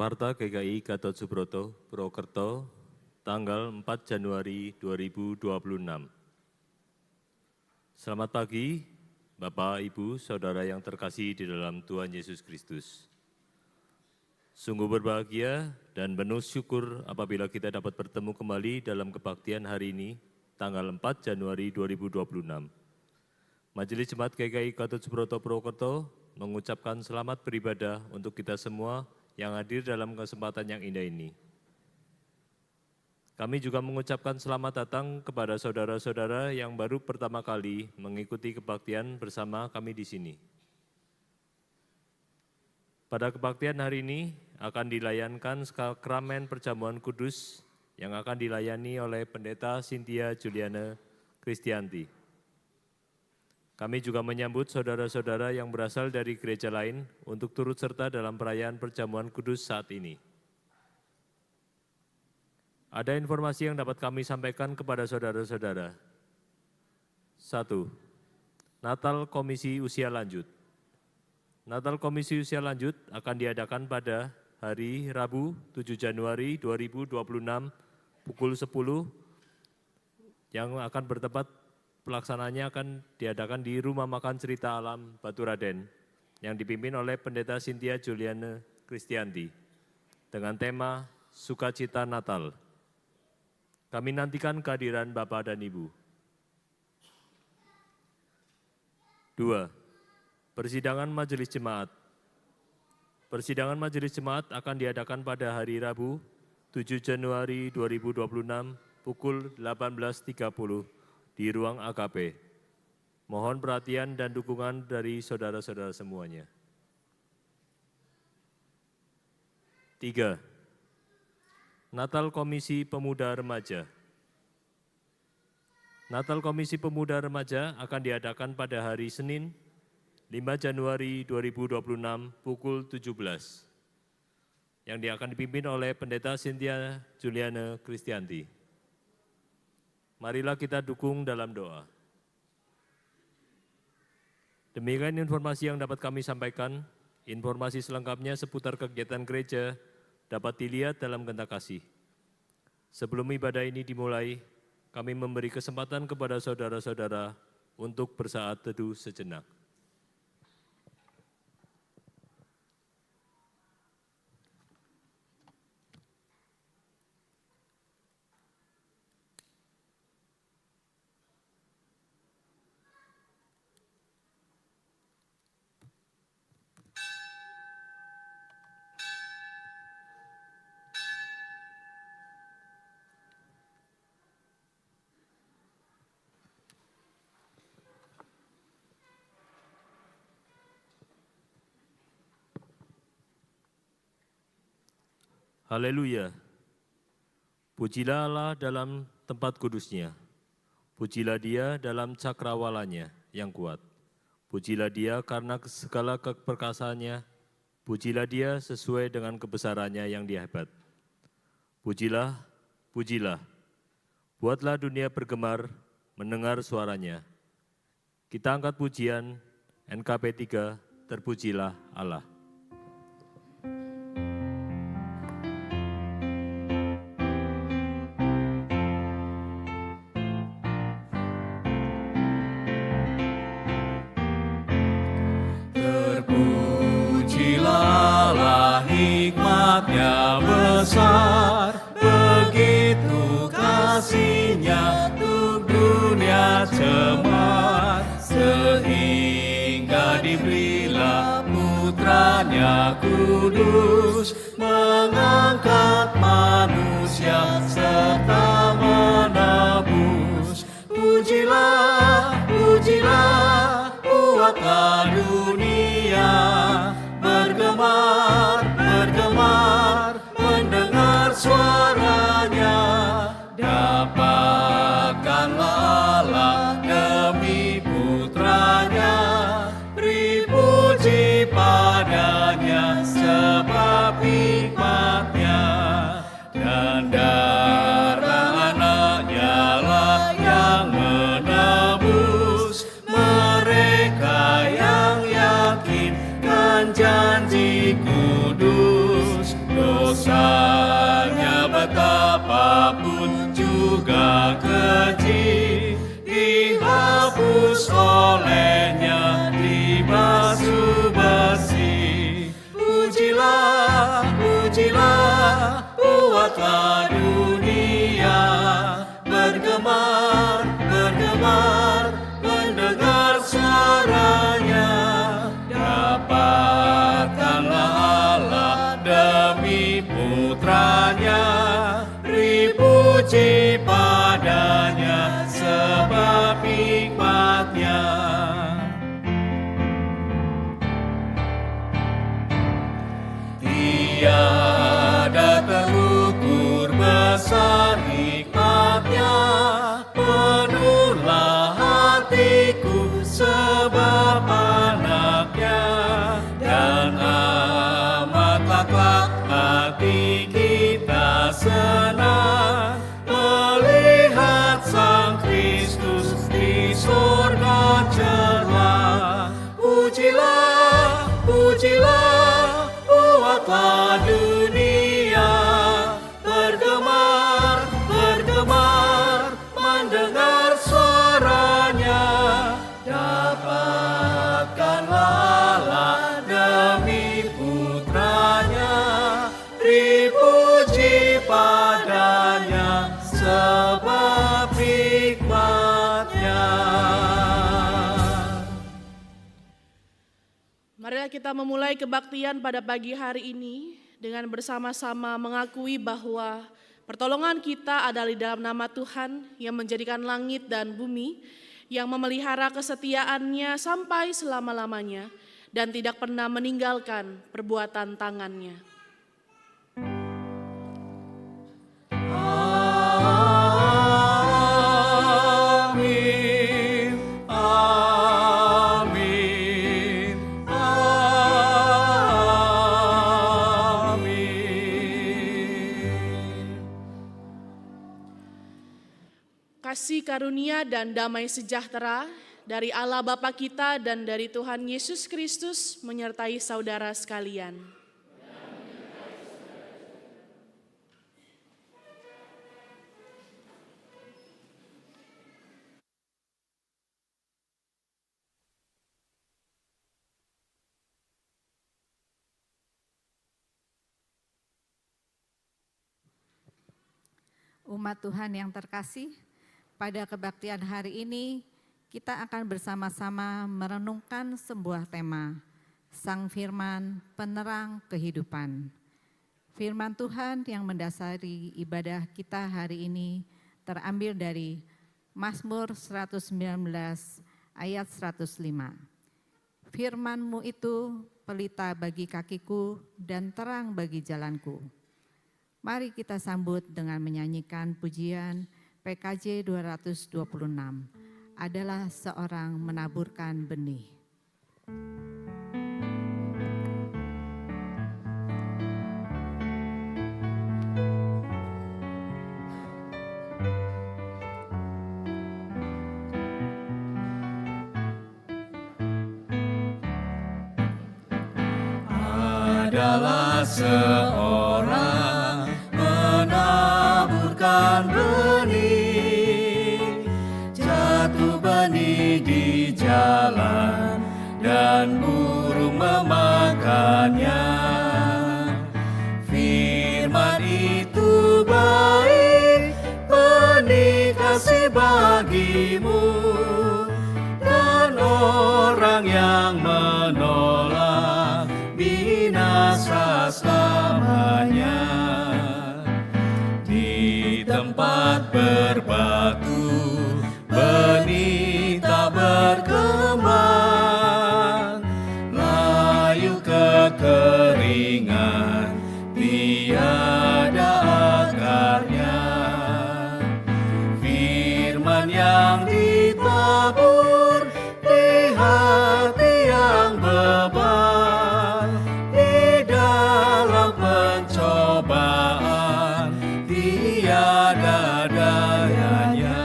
Warta GKI Gatot Subroto, Purwokerto, tanggal 4 Januari 2026. Selamat pagi, Bapak, Ibu, Saudara yang terkasih di dalam Tuhan Yesus Kristus. Sungguh berbahagia dan penuh syukur apabila kita dapat bertemu kembali dalam kebaktian hari ini, tanggal 4 Januari 2026. Majelis Jemaat GKI Gatot Subroto, Purwokerto mengucapkan selamat beribadah untuk kita semua yang hadir dalam kesempatan yang indah ini. Kami juga mengucapkan selamat datang kepada saudara-saudara yang baru pertama kali mengikuti kebaktian bersama kami di sini. Pada kebaktian hari ini akan dilayankan sakramen perjamuan kudus yang akan dilayani oleh Pendeta Cynthia Juliana Kristianti. Kami juga menyambut saudara-saudara yang berasal dari gereja lain untuk turut serta dalam perayaan perjamuan kudus saat ini. Ada informasi yang dapat kami sampaikan kepada saudara-saudara. 1. Natal Komisi Usia Lanjut. Natal Komisi Usia Lanjut akan diadakan pada hari Rabu 7 Januari 2026 pukul 10 yang akan bertempat pelaksananya akan diadakan di Rumah Makan Cerita Alam Batu Raden yang dipimpin oleh Pendeta Cynthia Juliana Kristianti dengan tema Sukacita Natal. Kami nantikan kehadiran Bapak dan Ibu. 2. Persidangan Majelis Jemaat. Persidangan Majelis Jemaat akan diadakan pada hari Rabu 7 Januari 2026 pukul 18.30 di ruang AKP. Mohon perhatian dan dukungan dari saudara-saudara semuanya. 3. Natal Komisi Pemuda Remaja. Natal Komisi Pemuda Remaja akan diadakan pada hari Senin 5 Januari 2026 pukul 17 yang akan dipimpin oleh Pendeta Cynthia Juliana Kristianti. Marilah kita dukung dalam doa. Demikian informasi yang dapat kami sampaikan. Informasi selengkapnya seputar kegiatan gereja dapat dilihat dalam Genta Kasih. Sebelum ibadah ini dimulai, kami memberi kesempatan kepada saudara-saudara untuk bersaat teduh sejenak. Haleluya. Pujilah Allah dalam tempat kudusnya. Pujilah Dia dalam cakrawalanya yang kuat. Pujilah Dia karena segala keperkasaannya. Pujilah Dia sesuai dengan kebesarannya yang hebat. Pujilah, pujilah. Buatlah dunia bergemar mendengar suaranya. Kita angkat pujian NKP 3, terpujilah Allah. Hikmatnya besar, begitu kasihnya untuk dunia cemar, sehingga diberilah putranya kudus, mengangkat manusia serta menebus. Pujilah, pujilah, buatlah dunia bergemar, bergemar, mendengar suaranya. Dapatkanlah Allah demi putranya, beri puji padanya sebab hikmatnya. Dan darah anaknya lah yang menebus mereka yang tebus olehnya dibasuh bersih. Pujilah, pujilah, buatlah dunia bergemar, bergemar, mendengar suaranya. Dapatkanlah Allah demi putranya, beri puji padanya sebab hikmatnya. Tiada terukur besar hikmatnya, penuhlah hatiku sebab anaknya, dan amatlah kelak hati kita senang melihat Sang Kristus di sorga cerah. Pujilah, pujilah, buatlah dunia bergemar, bergemar, mendengar suaranya. Dapatkanlah Allah demi putranya, beri puji padanya sebab hikmatnya. Marilah kita memulai kebaktian pada pagi hari ini dengan bersama-sama mengakui bahwa pertolongan kita adalah di dalam nama Tuhan yang menjadikan langit dan bumi, yang memelihara kesetiaannya sampai selama-lamanya dan tidak pernah meninggalkan perbuatan tangannya. Amin, amin, amin. Kasih karunia dan damai sejahtera dari Allah Bapa kita dan dari Tuhan Yesus Kristus menyertai saudara sekalian. Umat Tuhan yang terkasih, pada kebaktian hari ini kita akan bersama-sama merenungkan sebuah tema, Sang Firman Penerang Kehidupan. Firman Tuhan yang mendasari ibadah kita hari ini terambil dari Mazmur 119 ayat 105. Firman-Mu itu pelita bagi kakiku dan terang bagi jalanku. Mari kita sambut dengan menyanyikan pujian PKJ 226, adalah seorang menaburkan benih. Adalah seorang menaburkan benih, jatuh benih di jalan dan burung memakannya. Firman itu baik, benih kasih bagimu, dan orang yang menolak binasa selamanya. Di tempat berbatu benih tak berkembang, layu kekeringan tiada akarnya. Firman yang ditabur di hati yang bebal, di dalam pencobaan tiada dayanya.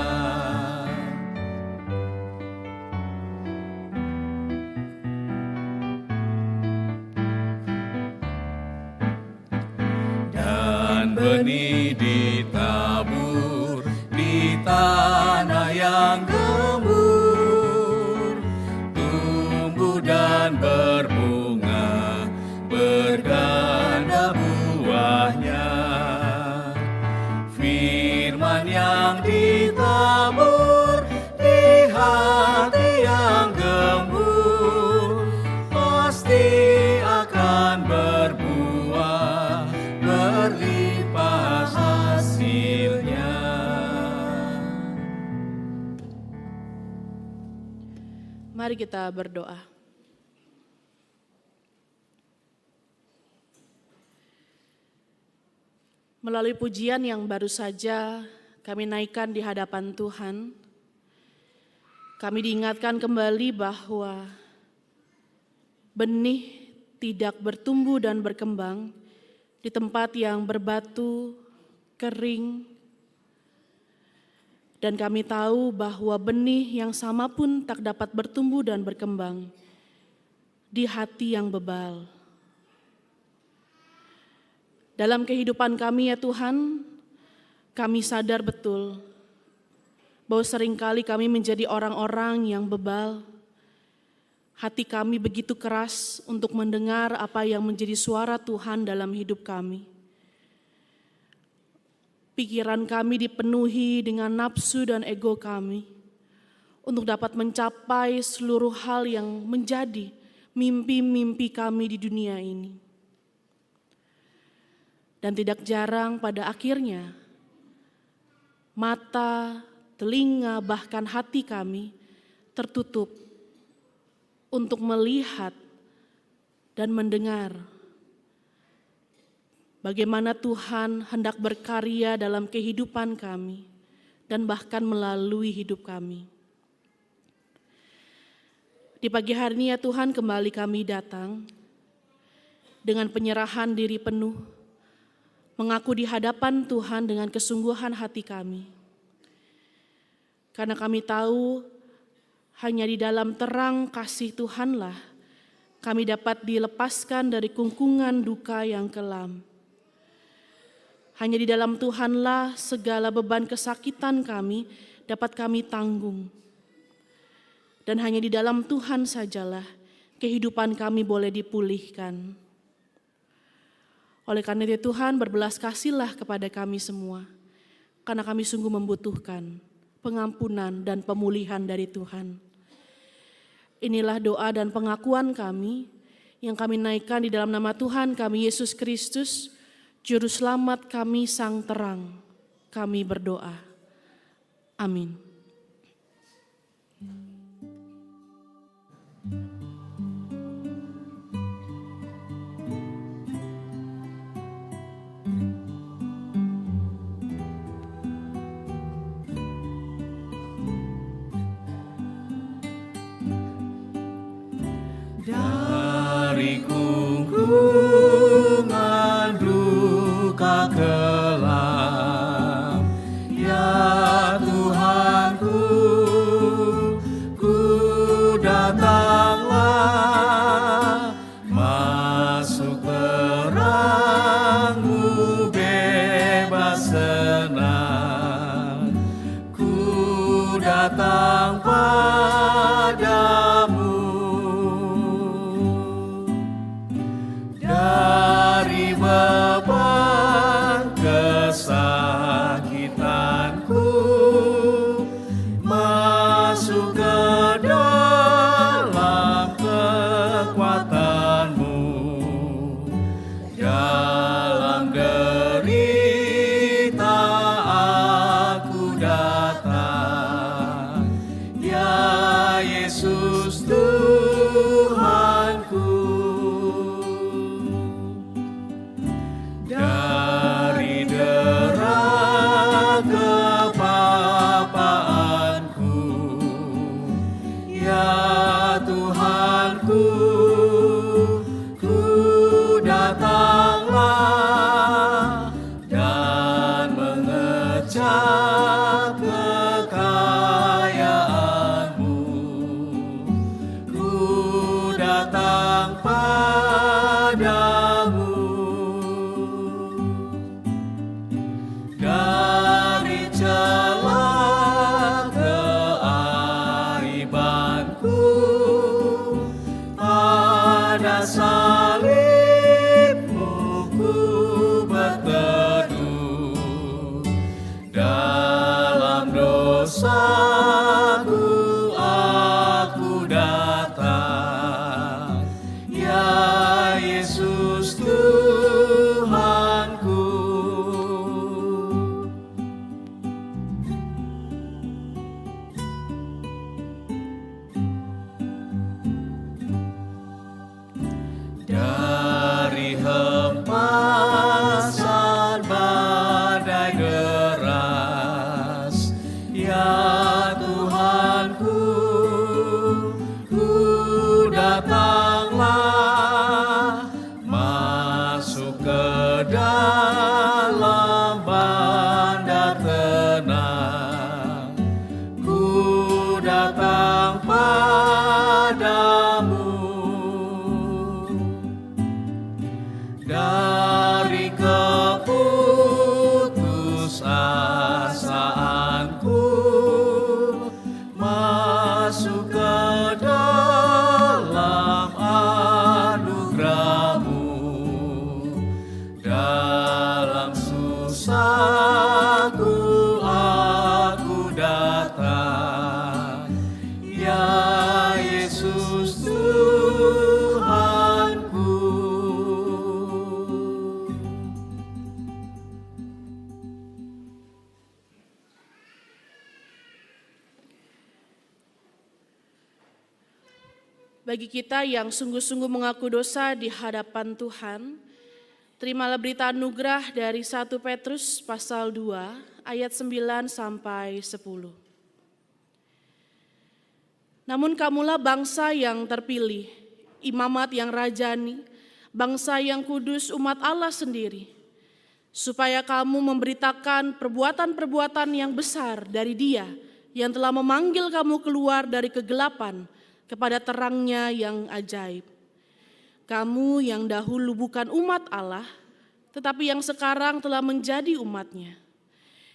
Dan benih ditabur di tanah yang gembur, Mari kita berdoa. Melalui pujian yang baru saja kami naikkan di hadapan Tuhan, kami diingatkan kembali bahwa benih tidak bertumbuh dan berkembang di tempat yang berbatu, kering, dan kami tahu bahwa benih yang sama pun tak dapat bertumbuh dan berkembang di hati yang bebal. Dalam kehidupan kami ya Tuhan, kami sadar betul bahwa seringkali kami menjadi orang-orang yang bebal. Hati kami begitu keras untuk mendengar apa yang menjadi suara Tuhan dalam hidup kami. Pikiran kami dipenuhi dengan nafsu dan ego kami untuk dapat mencapai seluruh hal yang menjadi mimpi-mimpi kami di dunia ini. Dan tidak jarang pada akhirnya mata, telinga, bahkan hati kami tertutup untuk melihat dan mendengar bagaimana Tuhan hendak berkarya dalam kehidupan kami dan bahkan melalui hidup kami. Di pagi hari ini ya Tuhan, kembali kami datang dengan penyerahan diri penuh, mengaku di hadapan Tuhan dengan kesungguhan hati kami. Karena kami tahu hanya di dalam terang kasih Tuhanlah kami dapat dilepaskan dari kungkungan duka yang kelam. Hanya di dalam Tuhanlah segala beban kesakitan kami dapat kami tanggung. Dan hanya di dalam Tuhan sajalah kehidupan kami boleh dipulihkan. Oleh karena itu Tuhan, berbelas kasihlah kepada kami semua, karena kami sungguh membutuhkan pengampunan dan pemulihan dari Tuhan. Inilah doa dan pengakuan kami yang kami naikkan di dalam nama Tuhan kami Yesus Kristus, Juru Selamat kami Sang Terang. Kami berdoa. Amin. Dari kungkungan duka kelam, ya Tuhanku, ku datanglah, masuk terang-Mu bebas senang, ku datang padamu. Dari beban kesakitanku, masuk ke dalam kekuatan-Mu. Dalam derita aku datang, ya Yesus Tuhanku. Dari derang kepapaanku, ya Tuhanku, ku datanglah dan mengecap kekayaan-Mu. Ku datang padamu. Dari celah keaibanku, datang padamu. Dari keputusasaanku masuk ke dalam anugerah-Mu. Dalam susahku aku datang, ya Yesus Tuhanku. Bagi kita yang sungguh-sungguh mengaku dosa di hadapan Tuhan, terimalah berita anugerah dari 1 Petrus pasal 2 ayat 9 sampai 10. Namun kamulah bangsa yang terpilih, imamat yang rajani, bangsa yang kudus, umat Allah sendiri, supaya kamu memberitakan perbuatan-perbuatan yang besar dari Dia yang telah memanggil kamu keluar dari kegelapan kepada terangnya yang ajaib. Kamu yang dahulu bukan umat Allah, tetapi yang sekarang telah menjadi umat-Nya.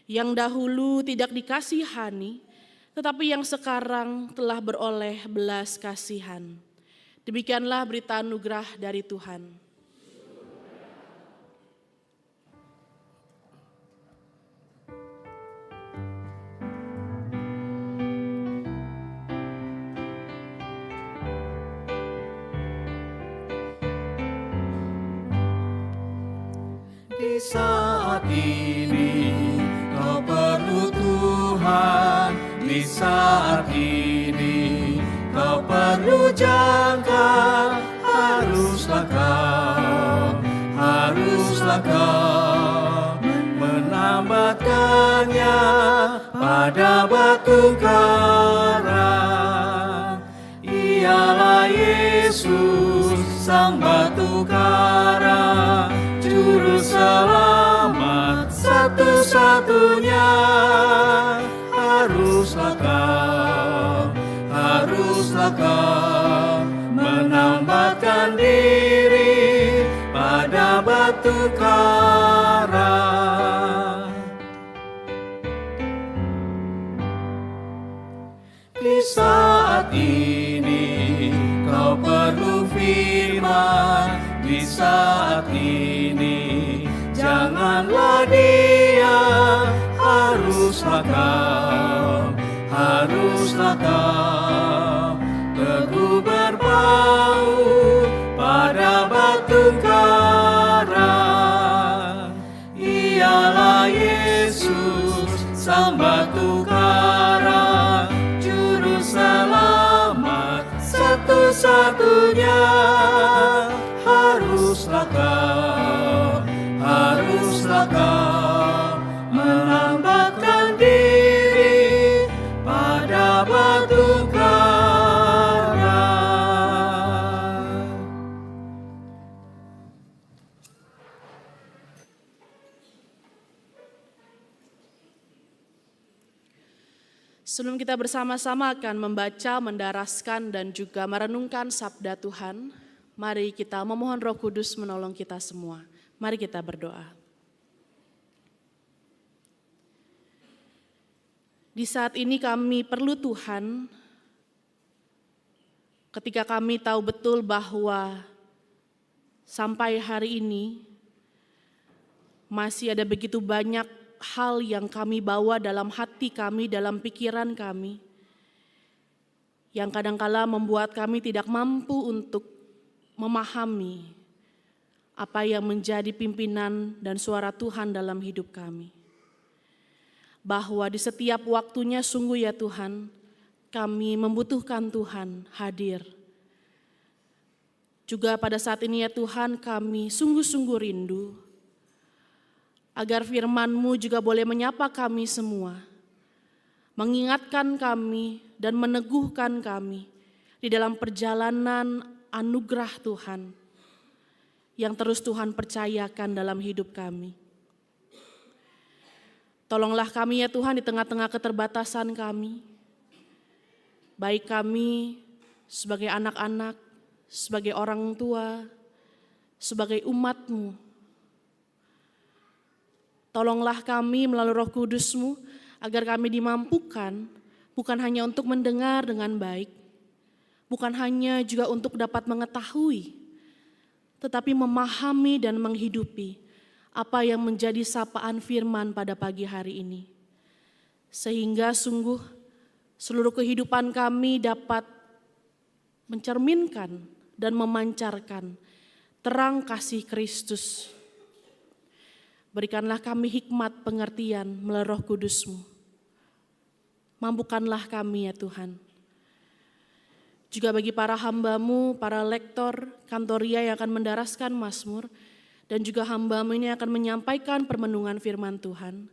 Yang dahulu tidak dikasihani, tetapi yang sekarang telah beroleh belas kasihan. Demikianlah berita anugerah dari Tuhan. Di saat ini kau perlu Tuhan, di saat ini kau perlu jangka, haruslah kau menambatkannya pada batu karang. Ialah Yesus sang batu karang, Juru selamat satu-satunya. Haruslah kau menambatkan diri pada batu karang. Di saat ini kau perlu firman, di saat ini janganlah diam. Haruslah kau teguh berbaur pada batu karang. Ialah Yesus sang batu karang, Juru selamat satu-satunya. Haruslah kau menambatkan diri pada batu karang. Sebelum kita bersama-sama akan membaca, mendaraskan, dan juga merenungkan sabda Tuhan, mari kita memohon Roh Kudus menolong kita semua. Mari kita berdoa. Di saat ini kami perlu Tuhan, ketika kami tahu betul bahwa sampai hari ini masih ada begitu banyak hal yang kami bawa dalam hati kami, dalam pikiran kami, yang kadangkala membuat kami tidak mampu untuk memahami apa yang menjadi pimpinan dan suara Tuhan dalam hidup kami. Bahwa di setiap waktunya sungguh ya Tuhan, kami membutuhkan Tuhan hadir. Juga pada saat ini ya Tuhan, kami sungguh-sungguh rindu agar firman-Mu juga boleh menyapa kami semua, mengingatkan kami dan meneguhkan kami di dalam perjalanan anugerah Tuhan yang terus Tuhan percayakan dalam hidup kami. Tolonglah kami ya Tuhan di tengah-tengah keterbatasan kami. baik kami sebagai anak-anak, sebagai orang tua, sebagai umat-Mu. Tolonglah kami melalui Roh Kudus-Mu agar kami dimampukan bukan hanya untuk mendengar dengan baik, bukan hanya juga untuk dapat mengetahui, tetapi memahami dan menghidupi apa yang menjadi sapaan firman pada pagi hari ini. Sehingga sungguh seluruh kehidupan kami dapat mencerminkan dan memancarkan terang kasih Kristus. Berikanlah kami hikmat pengertian melalui Roh Kudus-Mu. Mampukanlah kami ya Tuhan. Juga bagi para hamba-Mu, para lektor, kantoria yang akan mendaraskan Mazmur, dan juga hamba-Mu ini akan menyampaikan permenungan firman Tuhan.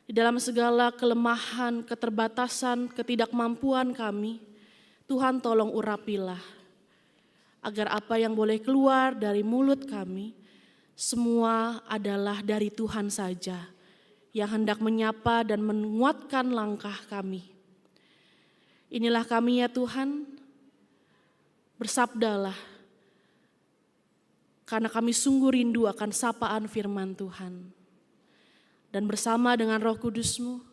Di dalam segala kelemahan, keterbatasan, ketidakmampuan kami, Tuhan tolong urapilah. Agar apa yang boleh keluar dari mulut kami, semua adalah dari Tuhan saja yang hendak menyapa dan menguatkan langkah kami. Inilah kami ya Tuhan, bersabdalah, karena kami sungguh rindu akan sapaan firman Tuhan. Dan bersama dengan Roh Kudus-Mu,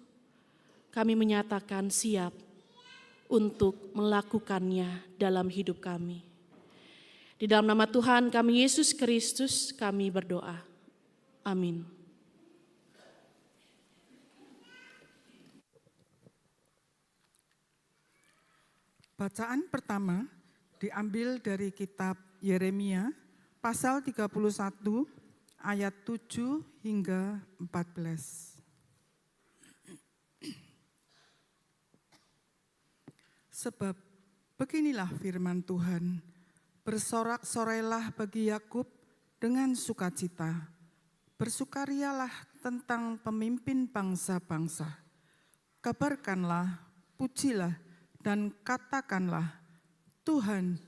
kami menyatakan siap untuk melakukannya dalam hidup kami. Di dalam nama Tuhan kami Yesus Kristus kami berdoa. Amin. Bacaan pertama diambil dari kitab Yeremia pasal 31 ayat 7 hingga 14. Sebab beginilah firman Tuhan, bersorak-sorailah bagi Yakub dengan sukacita, bersukarialah tentang pemimpin bangsa-bangsa. Kabarkanlah, pujilah, dan katakanlah, Tuhan,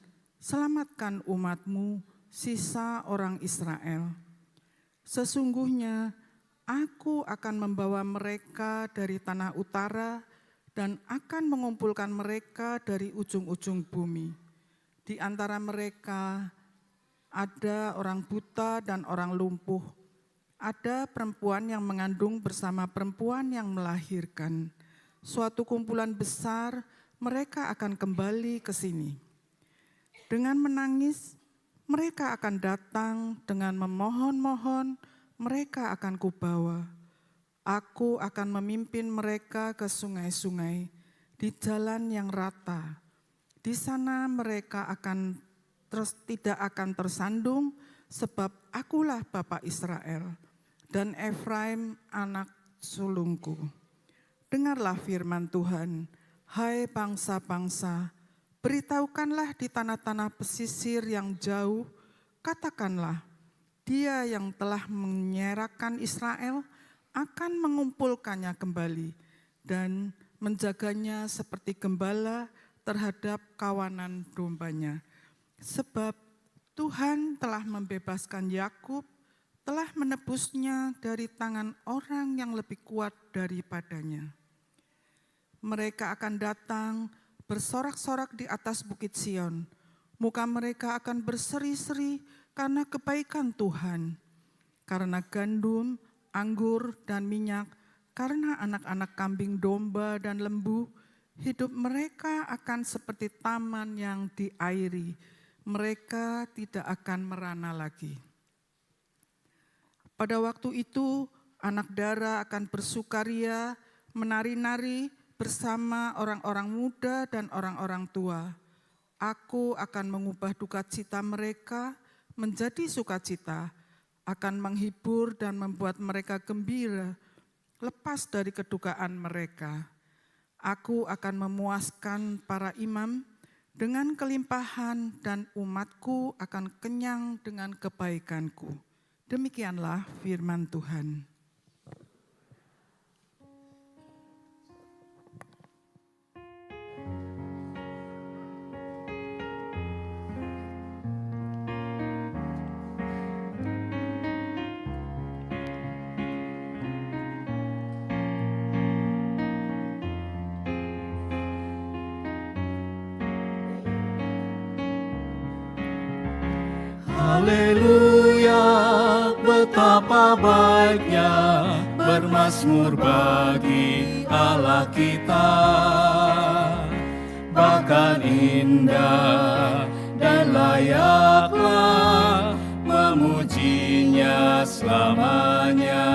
selamatkan umat-Mu, sisa orang Israel. Sesungguhnya aku akan membawa mereka dari tanah utara dan akan mengumpulkan mereka dari ujung-ujung bumi. Di antara mereka ada orang buta dan orang lumpuh, ada perempuan yang mengandung bersama perempuan yang melahirkan. Suatu kumpulan besar, mereka akan kembali ke sini. Dengan menangis, mereka akan datang, dengan memohon-mohon, mereka akan kubawa. Aku akan memimpin mereka ke sungai-sungai, di jalan yang rata. Di sana mereka tidak akan tersandung, sebab akulah Bapa Israel, dan Efraim anak sulungku. Dengarlah firman Tuhan, hai bangsa-bangsa, beritahukanlah di tanah-tanah pesisir yang jauh, katakanlah, Dia yang telah menyerahkan Israel akan mengumpulkannya kembali dan menjaganya seperti gembala terhadap kawanan dombanya. Sebab Tuhan telah membebaskan Yakub, telah menebusnya dari tangan orang yang lebih kuat daripadanya. Mereka akan datang bersorak-sorak di atas bukit Sion. Muka mereka akan berseri-seri karena kebaikan Tuhan. Karena gandum, anggur, dan minyak, karena anak-anak kambing domba dan lembu, hidup mereka akan seperti taman yang diairi. Mereka tidak akan merana lagi. Pada waktu itu, anak dara akan bersukaria, menari-nari bersama orang-orang muda dan orang-orang tua. Aku akan mengubah duka cita mereka menjadi sukacita, akan menghibur dan membuat mereka gembira, lepas dari kedukaan mereka. Aku akan memuaskan para imam dengan kelimpahan dan umatku akan kenyang dengan kebaikanku. Demikianlah firman Tuhan. Haleluya, betapa baiknya bermazmur bagi Allah kita. Bahkan indah dan layaklah memujinya selamanya.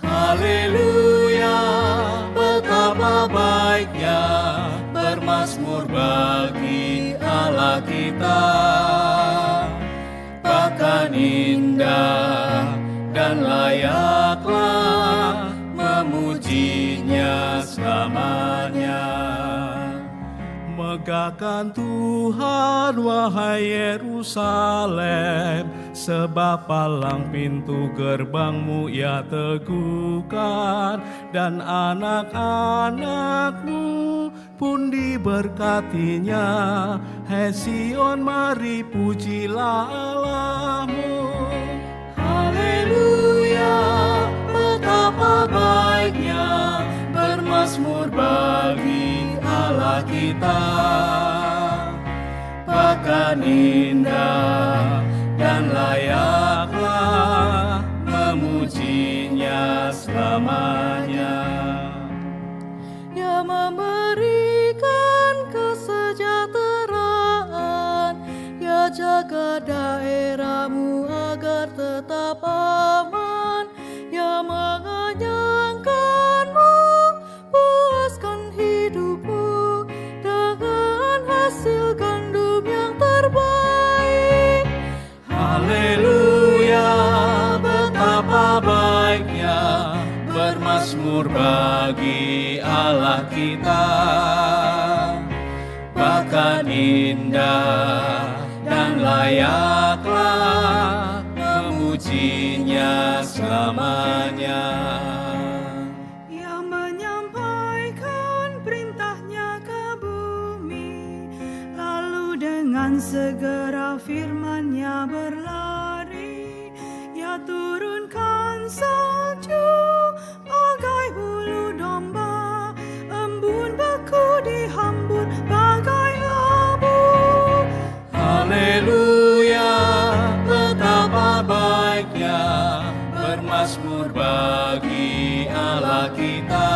Haleluya, betapa baiknya bermazmur bagi Allah kita. Bahkan indah dan layaklah memujinya selamanya. Megahkan Tuhan, wahai Yerusalem, sebab palang pintu gerbangmu ia teguhkan, dan anak-anakmu pun diberkatinya. Hai Sion, mari pujilah Allahmu. Haleluya, betapa baiknya bermazmur bagi Allah kita. Bahkan indah dan layaklah memujinya selamanya. Dia memberikan kesejahteraan, Dia jaga daerahmu agar tetap aman. Dia mengenyangkanmu, puaskan hidupmu dengan hasil gandum yang terbaik. Haleluya, betapa baiknya bermazmur bagi Allah kita. Bahkan indah dan layaklah memujinya selamanya. Yang menyampaikan perintahnya ke bumi, lalu dengan segera firman-Nya berlari. Ia turunkan salju bagai bulu domba, embun beku dihambur bagai abu. Haleluya, betapa baiknya bermazmur bagi Allah kita.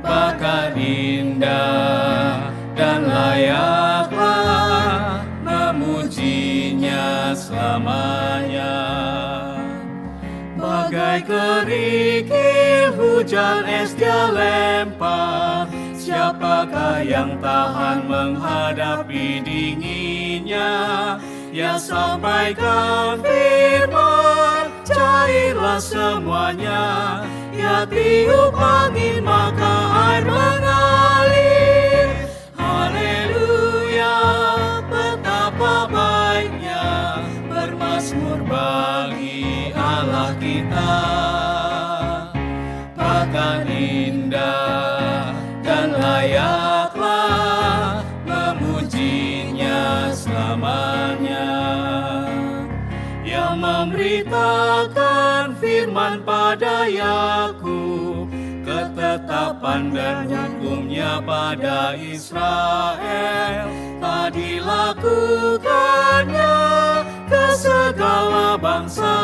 Bahkan indah dan layaklah memujinya selamanya. Bagai kerikil hujan es Dia lempar, siapakah yang tahan menghadapi dinginnya? Ia sampaikan firman, cairlah semuanya. Ia tiup angin, maka air mengalir. Haleluya, betapa baiknya bermazmur bagi Allah kita. Bahkan indah dan layaklah memujinya selamanya. Yang memberitakan firman pada Yakub, ketetapan dan hukumnya pada Israel. Tak dilakukannya ke segala bangsa,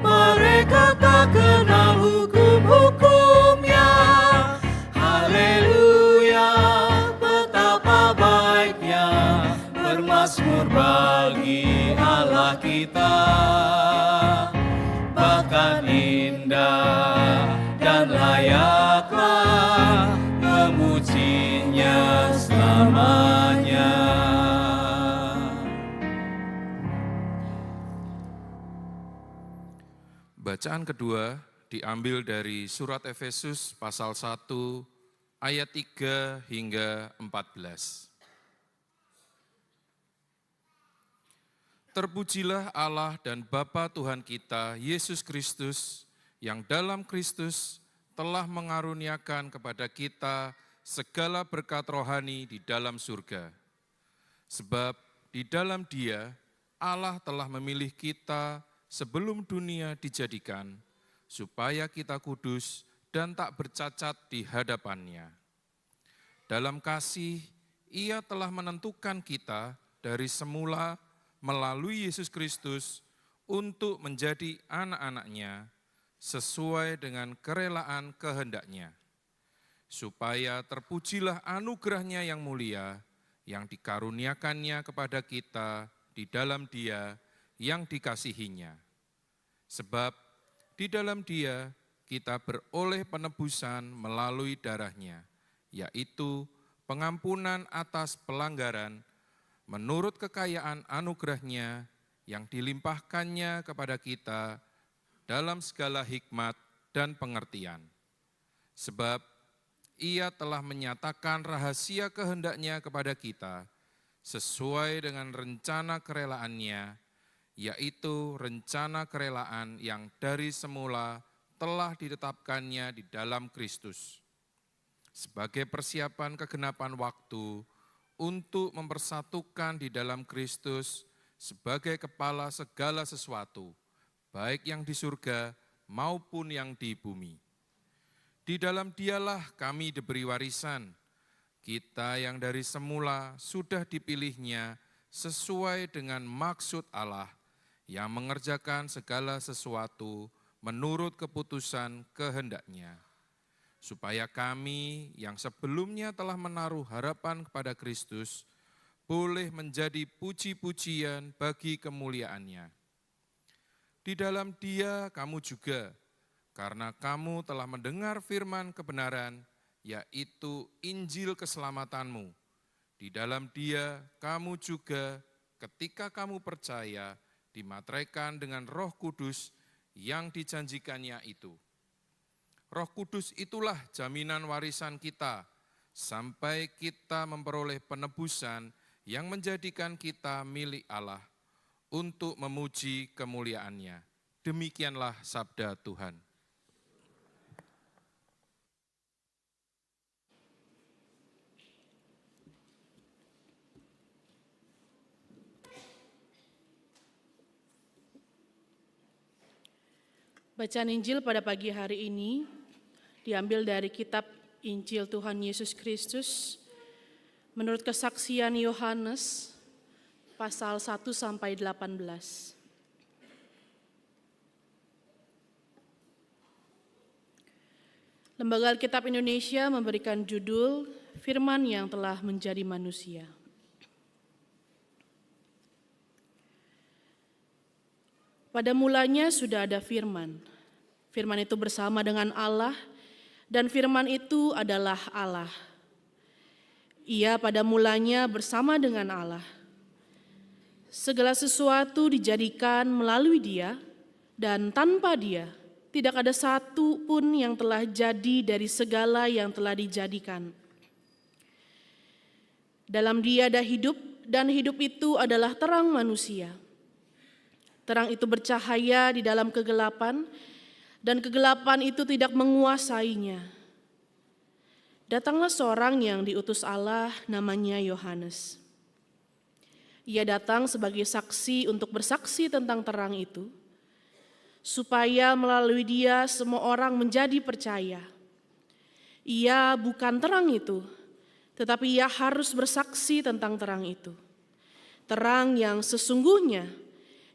mereka tak kenal hukum-hukumnya. Haleluya, betapa baiknya bermazmur bagi Allah kita. Bahkan indah dan layaklah memujinya selamanya. Bacaan kedua diambil dari surat Efesus pasal 1 ayat 3 hingga 14. Terpujilah Allah dan Bapa Tuhan kita, Yesus Kristus, yang dalam Kristus telah mengaruniakan kepada kita segala berkat rohani di dalam surga. Sebab di dalam Dia, Allah telah memilih kita sebelum dunia dijadikan, supaya kita kudus dan tak bercacat di hadapan-Nya. Dalam kasih, Ia telah menentukan kita dari semula melalui Yesus Kristus untuk menjadi anak-anak-Nya sesuai dengan kerelaan kehendak-Nya, supaya terpujilah anugerah-Nya yang mulia yang dikaruniakan-Nya kepada kita di dalam Dia yang dikasihi-Nya. Sebab di dalam Dia kita beroleh penebusan melalui darah-Nya, yaitu pengampunan atas pelanggaran menurut kekayaan anugerah-Nya yang dilimpahkan-Nya kepada kita dalam segala hikmat dan pengertian. Sebab Ia telah menyatakan rahasia kehendak-Nya kepada kita sesuai dengan rencana kerelaan-Nya, yaitu rencana kerelaan yang dari semula telah ditetapkan-Nya di dalam Kristus, sebagai persiapan kegenapan waktu untuk mempersatukan di dalam Kristus sebagai kepala segala sesuatu, baik yang di surga maupun yang di bumi. Di dalam Dialah kami diberi warisan, kita yang dari semula sudah dipilih-Nya sesuai dengan maksud Allah yang mengerjakan segala sesuatu menurut keputusan kehendak-Nya, supaya kami yang sebelumnya telah menaruh harapan kepada Kristus boleh menjadi puji-pujian bagi kemuliaan-Nya. Di dalam Dia kamu juga, karena kamu telah mendengar firman kebenaran, yaitu Injil keselamatanmu. Di dalam Dia kamu juga, ketika kamu percaya, dimateraikan dengan Roh Kudus yang dijanjikan-Nya itu. Roh Kudus itulah jaminan warisan kita, sampai kita memperoleh penebusan yang menjadikan kita milik Allah untuk memuji kemuliaan-Nya. Demikianlah sabda Tuhan. Bacaan Injil pada pagi hari ini diambil dari kitab Injil Tuhan Yesus Kristus menurut kesaksian Yohanes pasal 1 sampai 18. Lembaga Alkitab Indonesia memberikan judul Firman yang telah menjadi manusia. Pada mulanya sudah ada firman. Firman itu bersama dengan Allah, dan firman itu adalah Allah. Ia pada mulanya bersama dengan Allah. Segala sesuatu dijadikan melalui Dia, dan tanpa Dia tidak ada satu pun yang telah jadi dari segala yang telah dijadikan. Dalam Dia ada hidup, dan hidup itu adalah terang manusia. Terang itu bercahaya di dalam kegelapan, dan kegelapan itu tidak menguasainya. Datanglah seorang yang diutus Allah, namanya Yohanes. Ia datang sebagai saksi untuk bersaksi tentang terang itu, supaya melalui Dia semua orang menjadi percaya. Ia bukan terang itu, tetapi ia harus bersaksi tentang terang itu. Terang yang sesungguhnya,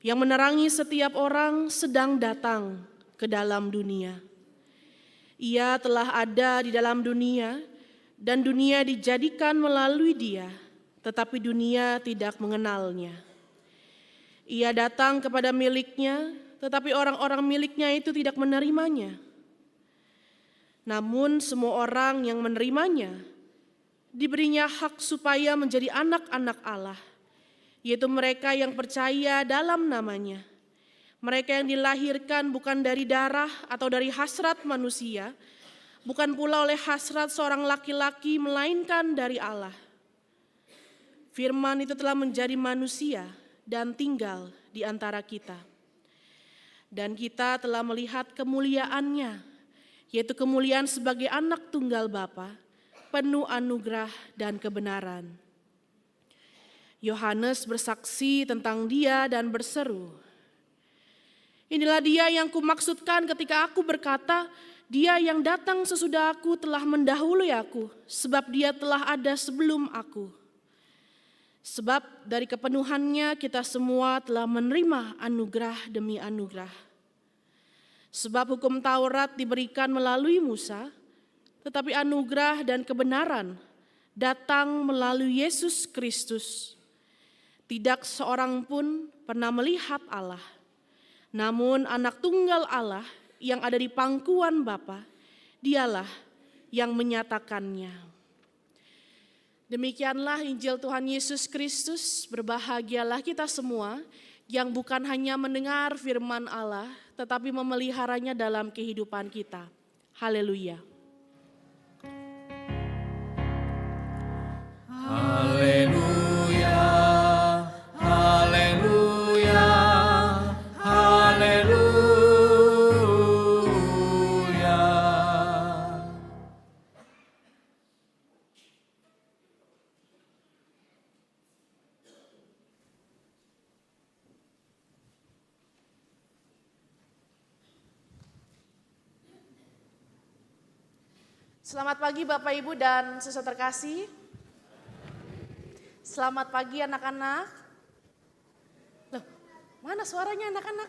yang menerangi setiap orang sedang datang ke dalam dunia. Ia telah ada di dalam dunia, dan dunia dijadikan melalui Dia, tetapi dunia tidak mengenalnya. Ia datang kepada miliknya, tetapi orang-orang miliknya itu tidak menerimanya. Namun semua orang yang menerimanya, diberinya hak supaya menjadi anak-anak Allah, yaitu mereka yang percaya dalam namanya. Mereka yang dilahirkan bukan dari darah atau dari hasrat manusia, bukan pula oleh hasrat seorang laki-laki, melainkan dari Allah. Firman itu telah menjadi manusia dan tinggal di antara kita. Dan kita telah melihat kemuliaan-Nya, yaitu kemuliaan sebagai anak tunggal Bapa, penuh anugerah dan kebenaran. Yohanes bersaksi tentang Dia dan berseru, "Inilah Dia yang kumaksudkan ketika aku berkata, Dia yang datang sesudah aku telah mendahului aku, sebab Dia telah ada sebelum aku. Sebab dari kepenuhannya kita semua telah menerima anugerah demi anugerah. Sebab hukum Taurat diberikan melalui Musa, tetapi anugerah dan kebenaran datang melalui Yesus Kristus. Tidak seorang pun pernah melihat Allah, namun anak tunggal Allah yang ada di pangkuan Bapa, dialah yang menyatakannya. Demikianlah Injil Tuhan Yesus Kristus. Berbahagialah kita semua yang bukan hanya mendengar firman Allah, tetapi memeliharanya dalam kehidupan kita. Haleluya. Haleluya, haleluya, haleluya. Selamat pagi Bapak Ibu dan saudara terkasih. Selamat pagi anak-anak. Loh, mana suaranya anak-anak?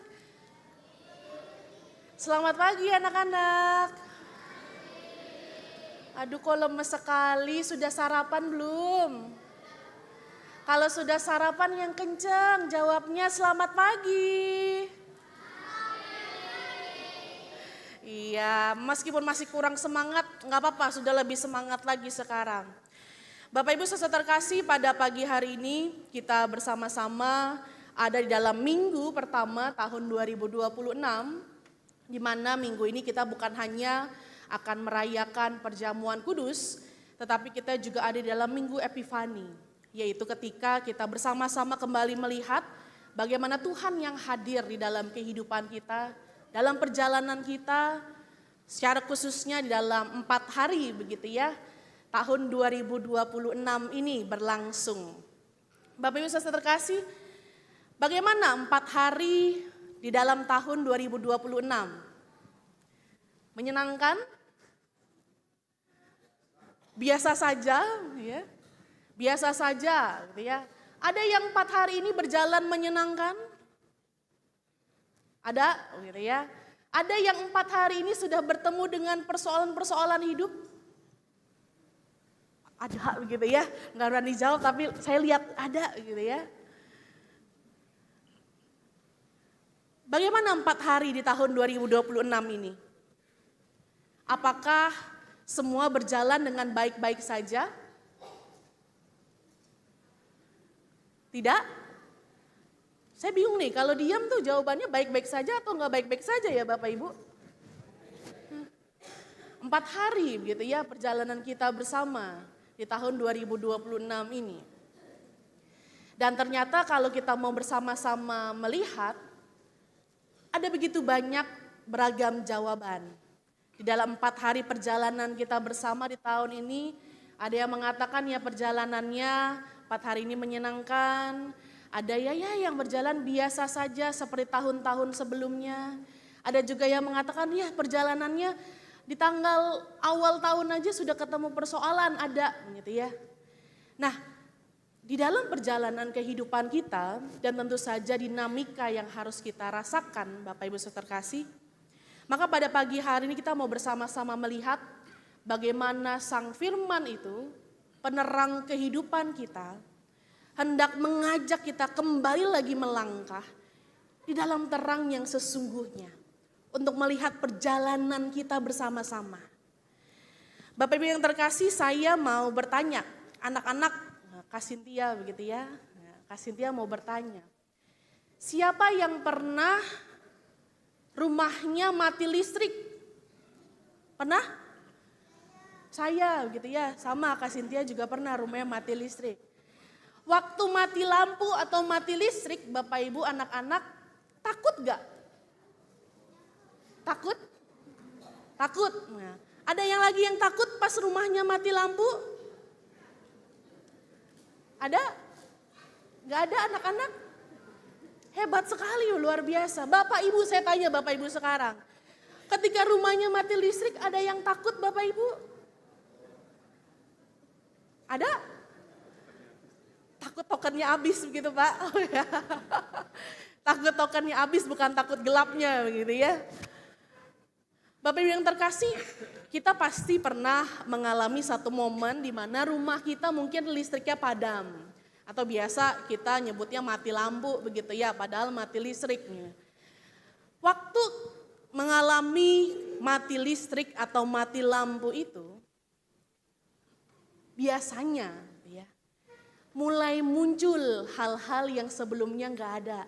Selamat pagi anak-anak. Aduh kok lemes sekali, sudah sarapan belum? Kalau sudah sarapan yang kenceng, jawabnya selamat pagi. Iya, meskipun masih kurang semangat, nggak apa-apa, sudah lebih semangat lagi sekarang. Bapak Ibu saudara terkasih, pada pagi hari ini kita bersama-sama ada di dalam minggu pertama tahun 2026, di mana minggu ini kita bukan hanya akan merayakan perjamuan kudus, tetapi kita juga ada di dalam minggu Epifani, yaitu ketika kita bersama-sama kembali melihat bagaimana Tuhan yang hadir di dalam kehidupan kita, dalam perjalanan kita, secara khususnya di dalam 4 hari begitu ya, tahun 2026 ini berlangsung. Bapak Ibu saudara terkasih, bagaimana 4 hari di dalam tahun 2026? Menyenangkan? Biasa saja ya. Biasa saja gitu ya. Ada yang 4 hari ini berjalan menyenangkan? Ada gitu ya. Ada yang 4 hari ini sudah bertemu dengan persoalan-persoalan hidup? Ada begitu ya, nggak berani jawab tapi saya lihat ada gitu ya. Bagaimana 4 hari di tahun 2026 ini? Apakah semua berjalan dengan baik-baik saja? Tidak? Saya bingung nih, kalau diam tuh jawabannya baik-baik saja atau nggak baik-baik saja ya Bapak Ibu? 4 hari gitu ya perjalanan kita bersama di tahun 2026 ini. Dan ternyata kalau kita mau bersama-sama melihat, ada begitu banyak beragam jawaban. Di dalam 4 hari perjalanan kita bersama di tahun ini, ada yang mengatakan ya perjalanannya 4 hari ini menyenangkan. Ada ya yang berjalan biasa saja seperti tahun-tahun sebelumnya. Ada juga yang mengatakan ya perjalanannya di tanggal awal tahun aja sudah ketemu persoalan, ada gitu ya. Nah, di dalam perjalanan kehidupan kita dan tentu saja dinamika yang harus kita rasakan Bapak Ibu saudara terkasih, maka pada pagi hari ini kita mau bersama-sama melihat bagaimana Sang Firman itu, penerang kehidupan kita, hendak mengajak kita kembali lagi melangkah di dalam terang yang sesungguhnya untuk melihat perjalanan kita bersama-sama. Bapak Ibu yang terkasih, saya mau bertanya, anak-anak, Kak Cynthia begitu ya, Kak Cynthia mau bertanya, siapa yang pernah rumahnya mati listrik? Pernah? Saya begitu ya, sama Kak Cynthia juga pernah rumahnya mati listrik. Waktu mati lampu atau mati listrik, Bapak Ibu anak-anak takut gak? Takut? Takut. Nah, ada yang lagi yang takut pas rumahnya mati lampu? Ada? Gak ada anak-anak? Hebat sekali, luar biasa. Bapak Ibu, saya tanya Bapak Ibu sekarang. Ketika rumahnya mati listrik, ada yang takut Bapak Ibu? Ada? Takut tokennya habis begitu Pak. Oh, ya. Takut tokennya habis bukan takut gelapnya begitu ya. Bapak Ibu yang terkasih, kita pasti pernah mengalami satu momen di mana rumah kita mungkin listriknya padam. Atau biasa kita nyebutnya mati lampu begitu ya, padahal mati listriknya. Waktu mengalami mati listrik atau mati lampu itu, biasanya ya, mulai muncul hal-hal yang sebelumnya nggak ada.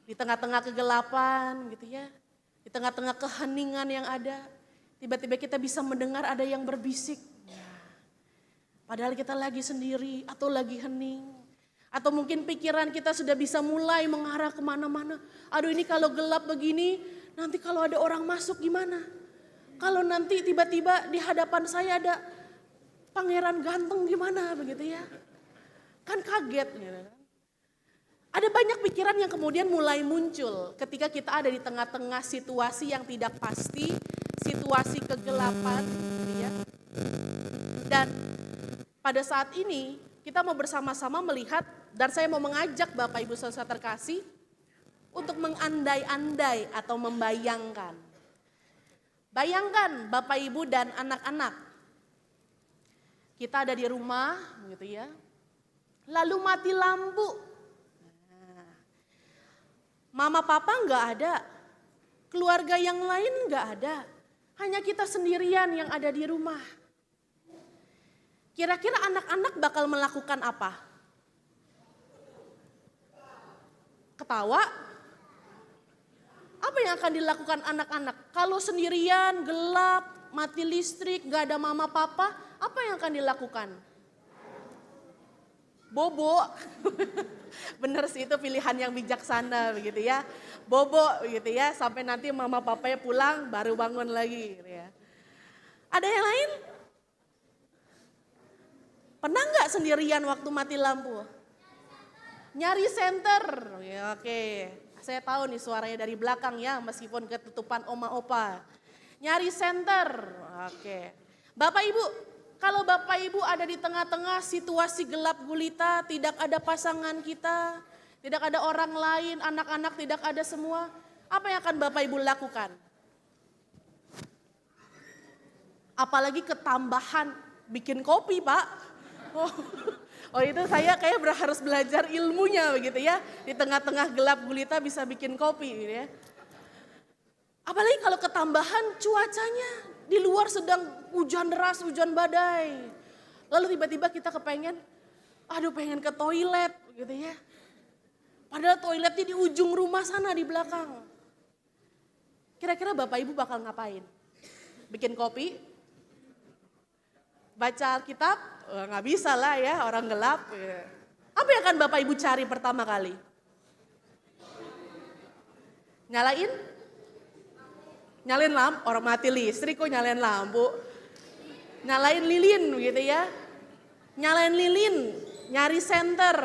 Di tengah-tengah kegelapan gitu ya, di tengah-tengah keheningan yang ada, tiba-tiba kita bisa mendengar ada yang berbisik. Padahal kita lagi sendiri atau lagi hening. Atau mungkin pikiran kita sudah bisa mulai mengarah kemana-mana. Aduh ini kalau gelap begini, nanti kalau ada orang masuk gimana? Kalau nanti tiba-tiba di hadapan saya ada pangeran ganteng gimana begitu ya. Kan kaget gitu. Ada banyak pikiran yang kemudian mulai muncul ketika kita ada di tengah-tengah situasi yang tidak pasti, situasi kegelapan gitu ya. Dan pada saat ini kita mau bersama-sama melihat dan saya mau mengajak Bapak Ibu Saudara terkasih untuk mengandai-andai atau membayangkan. Bayangkan Bapak Ibu dan anak-anak. Kita ada di rumah gitu ya. Lalu mati lampu. Nah, Mama papa enggak ada. Keluarga yang lain enggak ada. Hanya kita sendirian yang ada di rumah. Kira-kira anak-anak bakal melakukan apa? Ketawa? Apa yang akan dilakukan anak-anak? Kalau sendirian, gelap, mati listrik, gak ada mama papa, apa yang akan dilakukan? Bobo. Bener sih itu pilihan yang bijaksana begitu ya. Bobo begitu ya, sampai nanti mama papanya pulang baru bangun lagi gitu ya. Ada yang lain? Pernah nggak sendirian waktu mati lampu? Nyari senter, ya, oke. Saya tahu nih suaranya dari belakang ya, meskipun ketutupan oma opa. Nyari senter, oke. Bapak Ibu, kalau Bapak Ibu ada di tengah-tengah situasi gelap gulita, tidak ada pasangan kita, tidak ada orang lain, anak-anak tidak ada semua, apa yang akan Bapak Ibu lakukan? Apalagi ketambahan bikin kopi Pak. Oh itu saya kayak harus belajar ilmunya begitu ya. Di tengah-tengah gelap gulita bisa bikin kopi gitu ya. Apalagi kalau ketambahan cuacanya di luar sedang hujan deras, hujan badai. Lalu tiba-tiba kita kepengen, aduh pengen ke toilet gitu ya. Padahal toiletnya di ujung rumah sana di belakang. Kira-kira Bapak Ibu bakal ngapain? Bikin kopi? Baca Alkitab? Nggak bisa lah ya, orang gelap. Apa yang akan Bapak Ibu cari pertama kali? Nyalain? Nyalain lampu, orang mati listrik kok nyalain lampu. Nyalain lilin gitu ya. Nyalain lilin, nyari senter,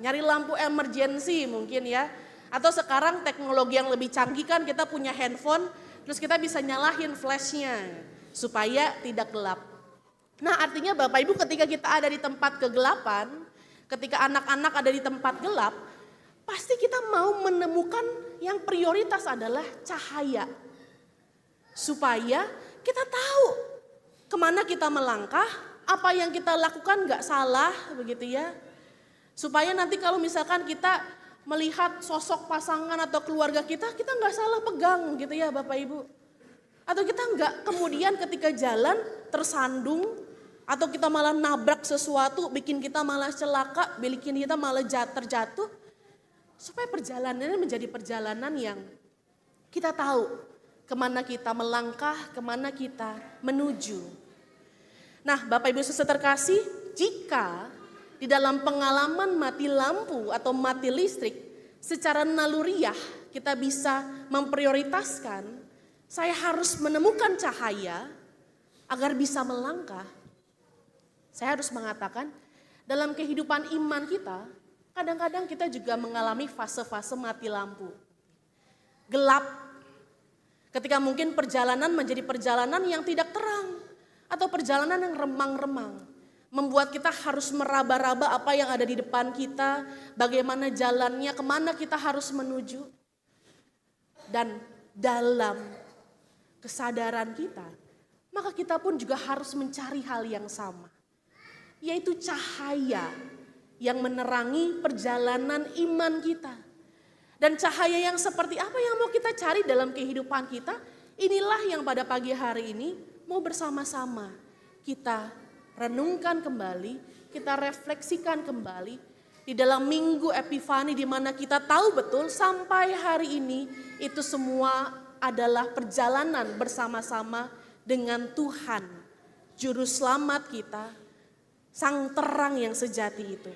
nyari lampu emergency mungkin ya. Atau sekarang teknologi yang lebih canggih kan kita punya handphone, terus kita bisa nyalahin flashnya supaya tidak gelap. Nah artinya Bapak Ibu ketika kita ada di tempat kegelapan, ketika anak-anak ada di tempat gelap, pasti kita mau menemukan yang prioritas adalah cahaya. Supaya kita tahu kemana kita melangkah, apa yang kita lakukan gak salah begitu ya. Supaya nanti kalau misalkan kita melihat sosok pasangan atau keluarga kita gak salah pegang gitu ya Bapak Ibu. Atau kita gak kemudian ketika jalan tersandung, atau kita malah nabrak sesuatu, bikin kita malah celaka, bikin kita malah terjatuh. Supaya perjalanannya menjadi perjalanan yang kita tahu kemana kita melangkah, kemana kita menuju. Nah Bapak Ibu Saudara terkasih, jika di dalam pengalaman mati lampu atau mati listrik, secara naluriah kita bisa memprioritaskan, saya harus menemukan cahaya agar bisa melangkah. Saya harus mengatakan dalam kehidupan iman kita, kadang-kadang kita juga mengalami fase-fase mati lampu. Gelap, ketika mungkin perjalanan menjadi perjalanan yang tidak terang, atau perjalanan yang remang-remang. membuat kita harus meraba-raba apa yang ada di depan kita, bagaimana jalannya, kemana kita harus menuju. Dan dalam kesadaran kita, maka kita pun juga harus mencari hal yang sama, yaitu cahaya yang menerangi perjalanan iman kita. Dan cahaya yang seperti apa yang mau kita cari dalam kehidupan kita, inilah yang pada pagi hari ini mau bersama-sama kita renungkan kembali, kita refleksikan kembali di dalam minggu Epifani, di mana kita tahu betul sampai hari ini itu semua adalah perjalanan bersama-sama dengan Tuhan, Juru Selamat kita, Sang Terang yang sejati itu.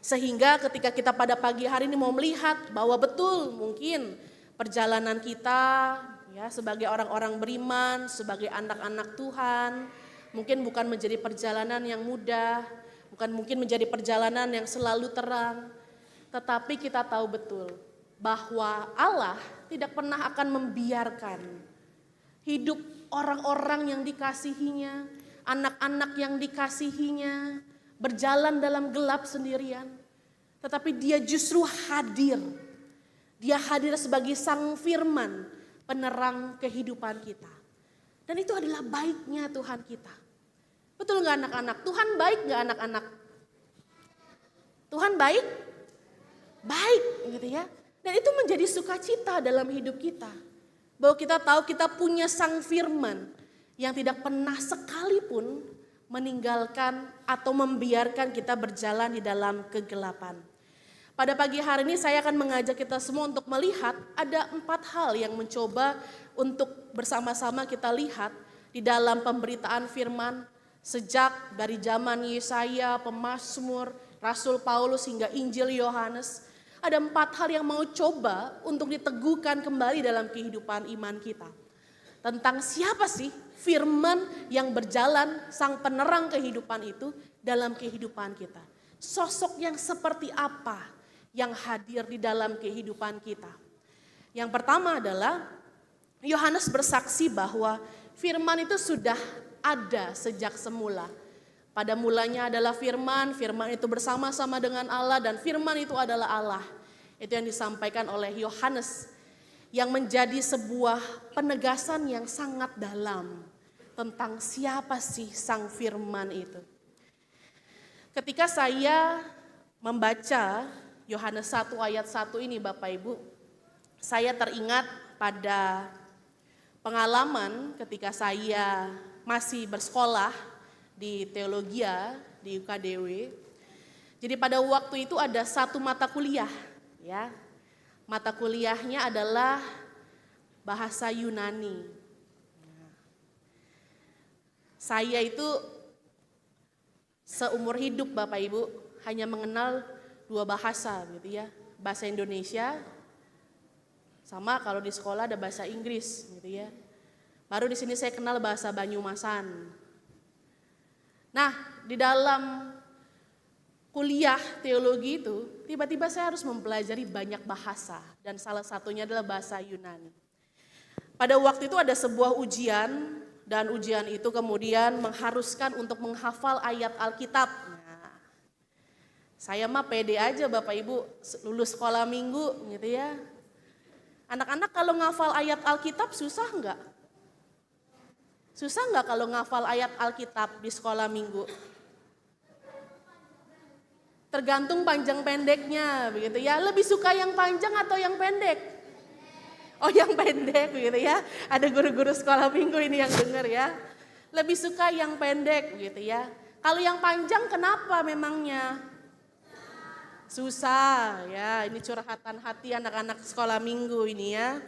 Sehingga ketika kita pada pagi hari ini mau melihat bahwa betul mungkin perjalanan kita ya sebagai orang-orang beriman, sebagai anak-anak Tuhan, mungkin bukan menjadi perjalanan yang mudah, bukan mungkin menjadi perjalanan yang selalu terang, tetapi kita tahu betul bahwa Allah tidak pernah akan membiarkan hidup orang-orang yang dikasihinya, anak-anak yang dikasihinya, berjalan dalam gelap sendirian. Tetapi dia justru hadir. Dia hadir sebagai Sang Firman, penerang kehidupan kita. Dan itu adalah baiknya Tuhan kita. Betul gak anak-anak? Tuhan baik gak anak-anak? Tuhan baik? Baik gitu ya. Dan itu menjadi sukacita dalam hidup kita. Bahwa kita tahu kita punya Sang Firman yang tidak pernah sekalipun meninggalkan atau membiarkan kita berjalan di dalam kegelapan. Pada pagi hari ini saya akan mengajak kita semua untuk melihat ada 4 hal yang mencoba untuk bersama-sama kita lihat di dalam pemberitaan firman sejak dari zaman Yesaya, Pemazmur, Rasul Paulus hingga Injil Yohanes. Ada 4 hal yang mau coba untuk diteguhkan kembali dalam kehidupan iman kita. Tentang siapa sih firman yang berjalan sang penerang kehidupan itu dalam kehidupan kita. Sosok yang seperti apa yang hadir di dalam kehidupan kita. Yang pertama adalah Yohanes bersaksi bahwa firman itu sudah ada sejak semula. Pada mulanya adalah firman, firman itu bersama-sama dengan Allah dan firman itu adalah Allah. Itu yang disampaikan oleh Yohanes yang menjadi sebuah penegasan yang sangat dalam tentang siapa sih sang firman itu. Ketika saya membaca Yohanes 1 ayat 1 ini Bapak Ibu, saya teringat pada pengalaman ketika saya masih bersekolah di teologia di UKDW. Jadi pada waktu itu ada satu mata kuliah ya. Mata kuliahnya adalah bahasa Yunani. Saya itu seumur hidup Bapak Ibu hanya mengenal 2 bahasa gitu ya. Bahasa Indonesia sama kalau di sekolah ada bahasa Inggris gitu ya. Baru di sini saya kenal bahasa Banyumasan. Nah, di dalam kuliah teologi itu, tiba-tiba saya harus mempelajari banyak bahasa dan salah satunya adalah bahasa Yunani. Pada waktu itu ada sebuah ujian dan ujian itu kemudian mengharuskan untuk menghafal ayat Alkitab. Nah, saya mah pede aja Bapak Ibu lulus sekolah minggu gitu ya. Anak-anak kalau ngafal ayat Alkitab susah enggak? Susah enggak kalau ngafal ayat Alkitab di sekolah minggu? Tergantung panjang pendeknya begitu ya. Lebih suka yang panjang atau yang pendek? Oh yang pendek begitu ya. Ada guru-guru sekolah minggu ini yang dengar ya. Lebih suka yang pendek begitu ya. Kalau yang panjang kenapa memangnya? Susah ya. Ini curhatan hati anak-anak sekolah minggu ini ya.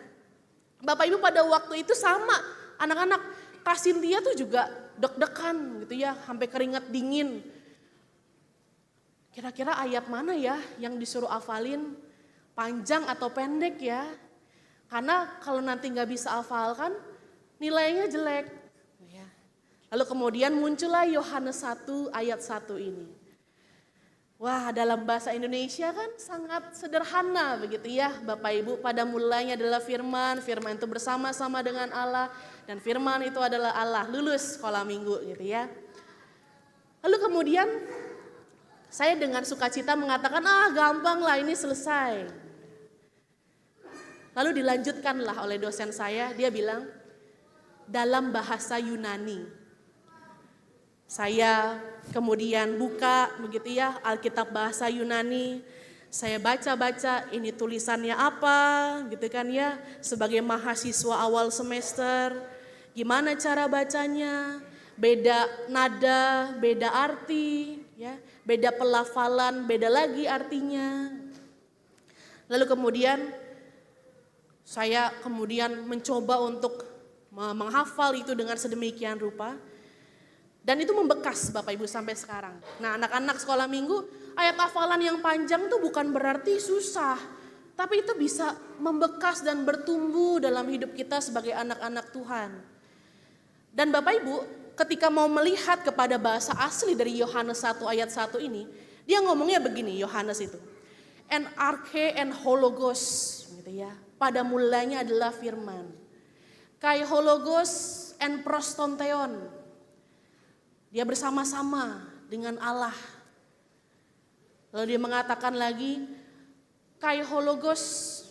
Bapak Ibu pada waktu itu sama. Anak-anak Kak Cynthia tuh juga deg-degan gitu ya. Sampai keringat dingin. Kira-kira ayat mana ya yang disuruh hafalin, panjang atau pendek ya? Karena kalau nanti nggak bisa hafalkan, nilainya jelek. Lalu kemudian muncullah Yohanes 1 ayat 1 ini. Wah, dalam bahasa Indonesia kan sangat sederhana begitu ya Bapak Ibu. Pada mulanya adalah firman, firman itu bersama-sama dengan Allah. Dan firman itu adalah Allah, lulus sekolah minggu gitu ya. Lalu kemudian saya dengan sukacita mengatakan, gampang lah ini selesai. Lalu dilanjutkanlah oleh dosen saya, dia bilang, dalam bahasa Yunani. Saya kemudian buka begitu ya Alkitab bahasa Yunani, saya baca-baca ini tulisannya apa gitu kan ya, sebagai mahasiswa awal semester, gimana cara bacanya, beda nada, beda arti, ya, beda pelafalan, beda lagi artinya. Lalu kemudian saya mencoba untuk menghafal itu dengan sedemikian rupa. Dan itu membekas Bapak Ibu sampai sekarang. Nah, anak-anak sekolah minggu, ayat hafalan yang panjang itu bukan berarti susah. Tapi itu bisa membekas dan bertumbuh dalam hidup kita sebagai anak-anak Tuhan. Dan Bapak Ibu, ketika mau melihat kepada bahasa asli dari Yohanes 1 ayat 1 ini, dia ngomongnya begini, Yohanes itu. En arche en hologos, gitu ya. Pada mulanya adalah firman. Kai hologos en prostonteon. Dia bersama-sama dengan Allah. Lalu dia mengatakan lagi, kai hologos,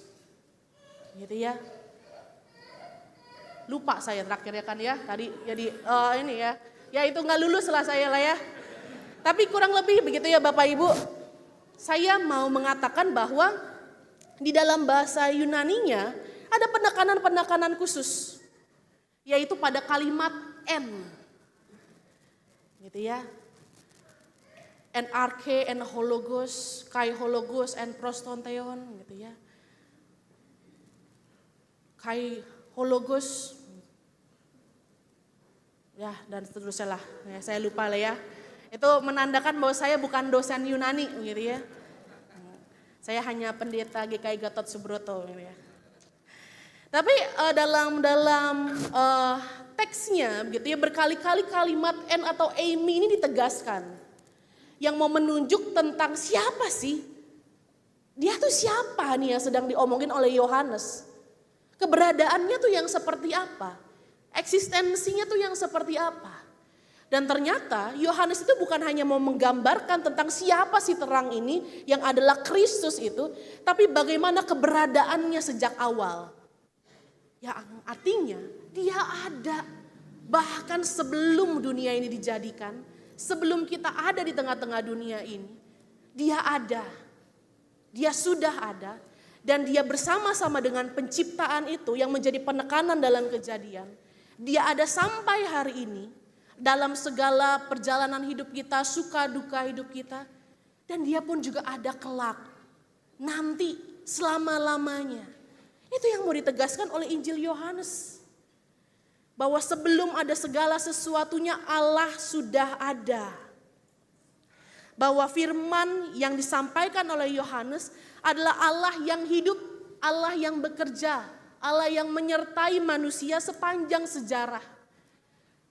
gitu ya. Lupa saya terakhirnya kan ya, tadi jadi ini ya. Ya itu nggak lulus lah saya lah ya. Tapi kurang lebih begitu ya Bapak Ibu. Saya mau mengatakan bahwa di dalam bahasa Yunaninya ada penekanan-penekanan khusus. Yaitu pada kalimat en. Gitu ya. En arche, en hologos, kai hologos, en prostonteon gitu ya. Kai hologos, ya dan seterusnya lah. Ya, saya lupa lah ya. Itu menandakan bahwa saya bukan dosen Yunani gitu ya. Saya hanya pendeta GKI Gatot Subroto gitu ya. Tapi dalam teksnya gitu ya, berkali-kali kalimat en atau eimi ini ditegaskan. Yang mau menunjuk tentang siapa sih? Dia tuh siapa nih yang sedang diomongin oleh Yohanes? Keberadaannya tuh yang seperti apa? Eksistensinya tuh yang seperti apa? Dan ternyata Yohanes itu bukan hanya mau menggambarkan tentang siapa si terang ini yang adalah Kristus itu, tapi bagaimana keberadaannya sejak awal. Ya artinya dia ada bahkan sebelum dunia ini dijadikan, sebelum kita ada di tengah-tengah dunia ini, dia ada, dia sudah ada, dan dia bersama-sama dengan penciptaan itu yang menjadi penekanan dalam Kejadian. Dia ada sampai hari ini dalam segala perjalanan hidup kita, suka duka hidup kita, dan dia pun juga ada kelak, nanti selama-lamanya. Itu yang mau ditegaskan oleh Injil Yohanes. Bahwa sebelum ada segala sesuatunya Allah sudah ada. Bahwa firman yang disampaikan oleh Yohanes adalah Allah yang hidup, Allah yang bekerja, Allah yang menyertai manusia sepanjang sejarah.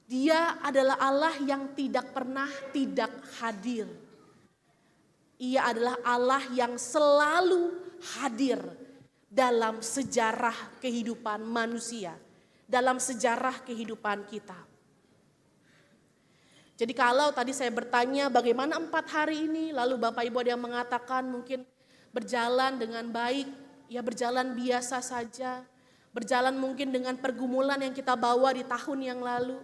Dia adalah Allah yang tidak pernah tidak hadir. Ia adalah Allah yang selalu hadir dalam sejarah kehidupan manusia, dalam sejarah kehidupan kita. Jadi kalau tadi saya bertanya bagaimana 4 hari ini, lalu Bapak Ibu ada yang mengatakan mungkin berjalan dengan baik, ya berjalan biasa saja, berjalan mungkin dengan pergumulan yang kita bawa di tahun yang lalu.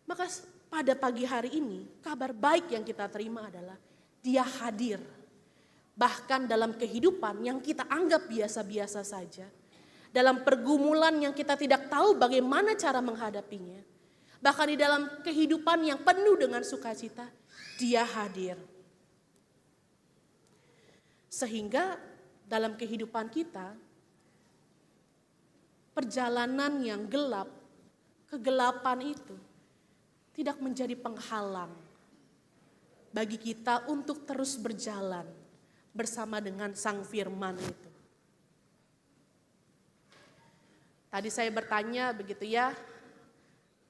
Maka pada pagi hari ini kabar baik yang kita terima adalah Dia hadir. Bahkan dalam kehidupan yang kita anggap biasa-biasa saja. Dalam pergumulan yang kita tidak tahu bagaimana cara menghadapinya. Bahkan di dalam kehidupan yang penuh dengan sukacita, Dia hadir. Sehingga dalam kehidupan kita, perjalanan yang gelap, kegelapan itu tidak menjadi penghalang bagi kita untuk terus berjalan bersama dengan Sang Firman itu. Tadi saya bertanya begitu ya,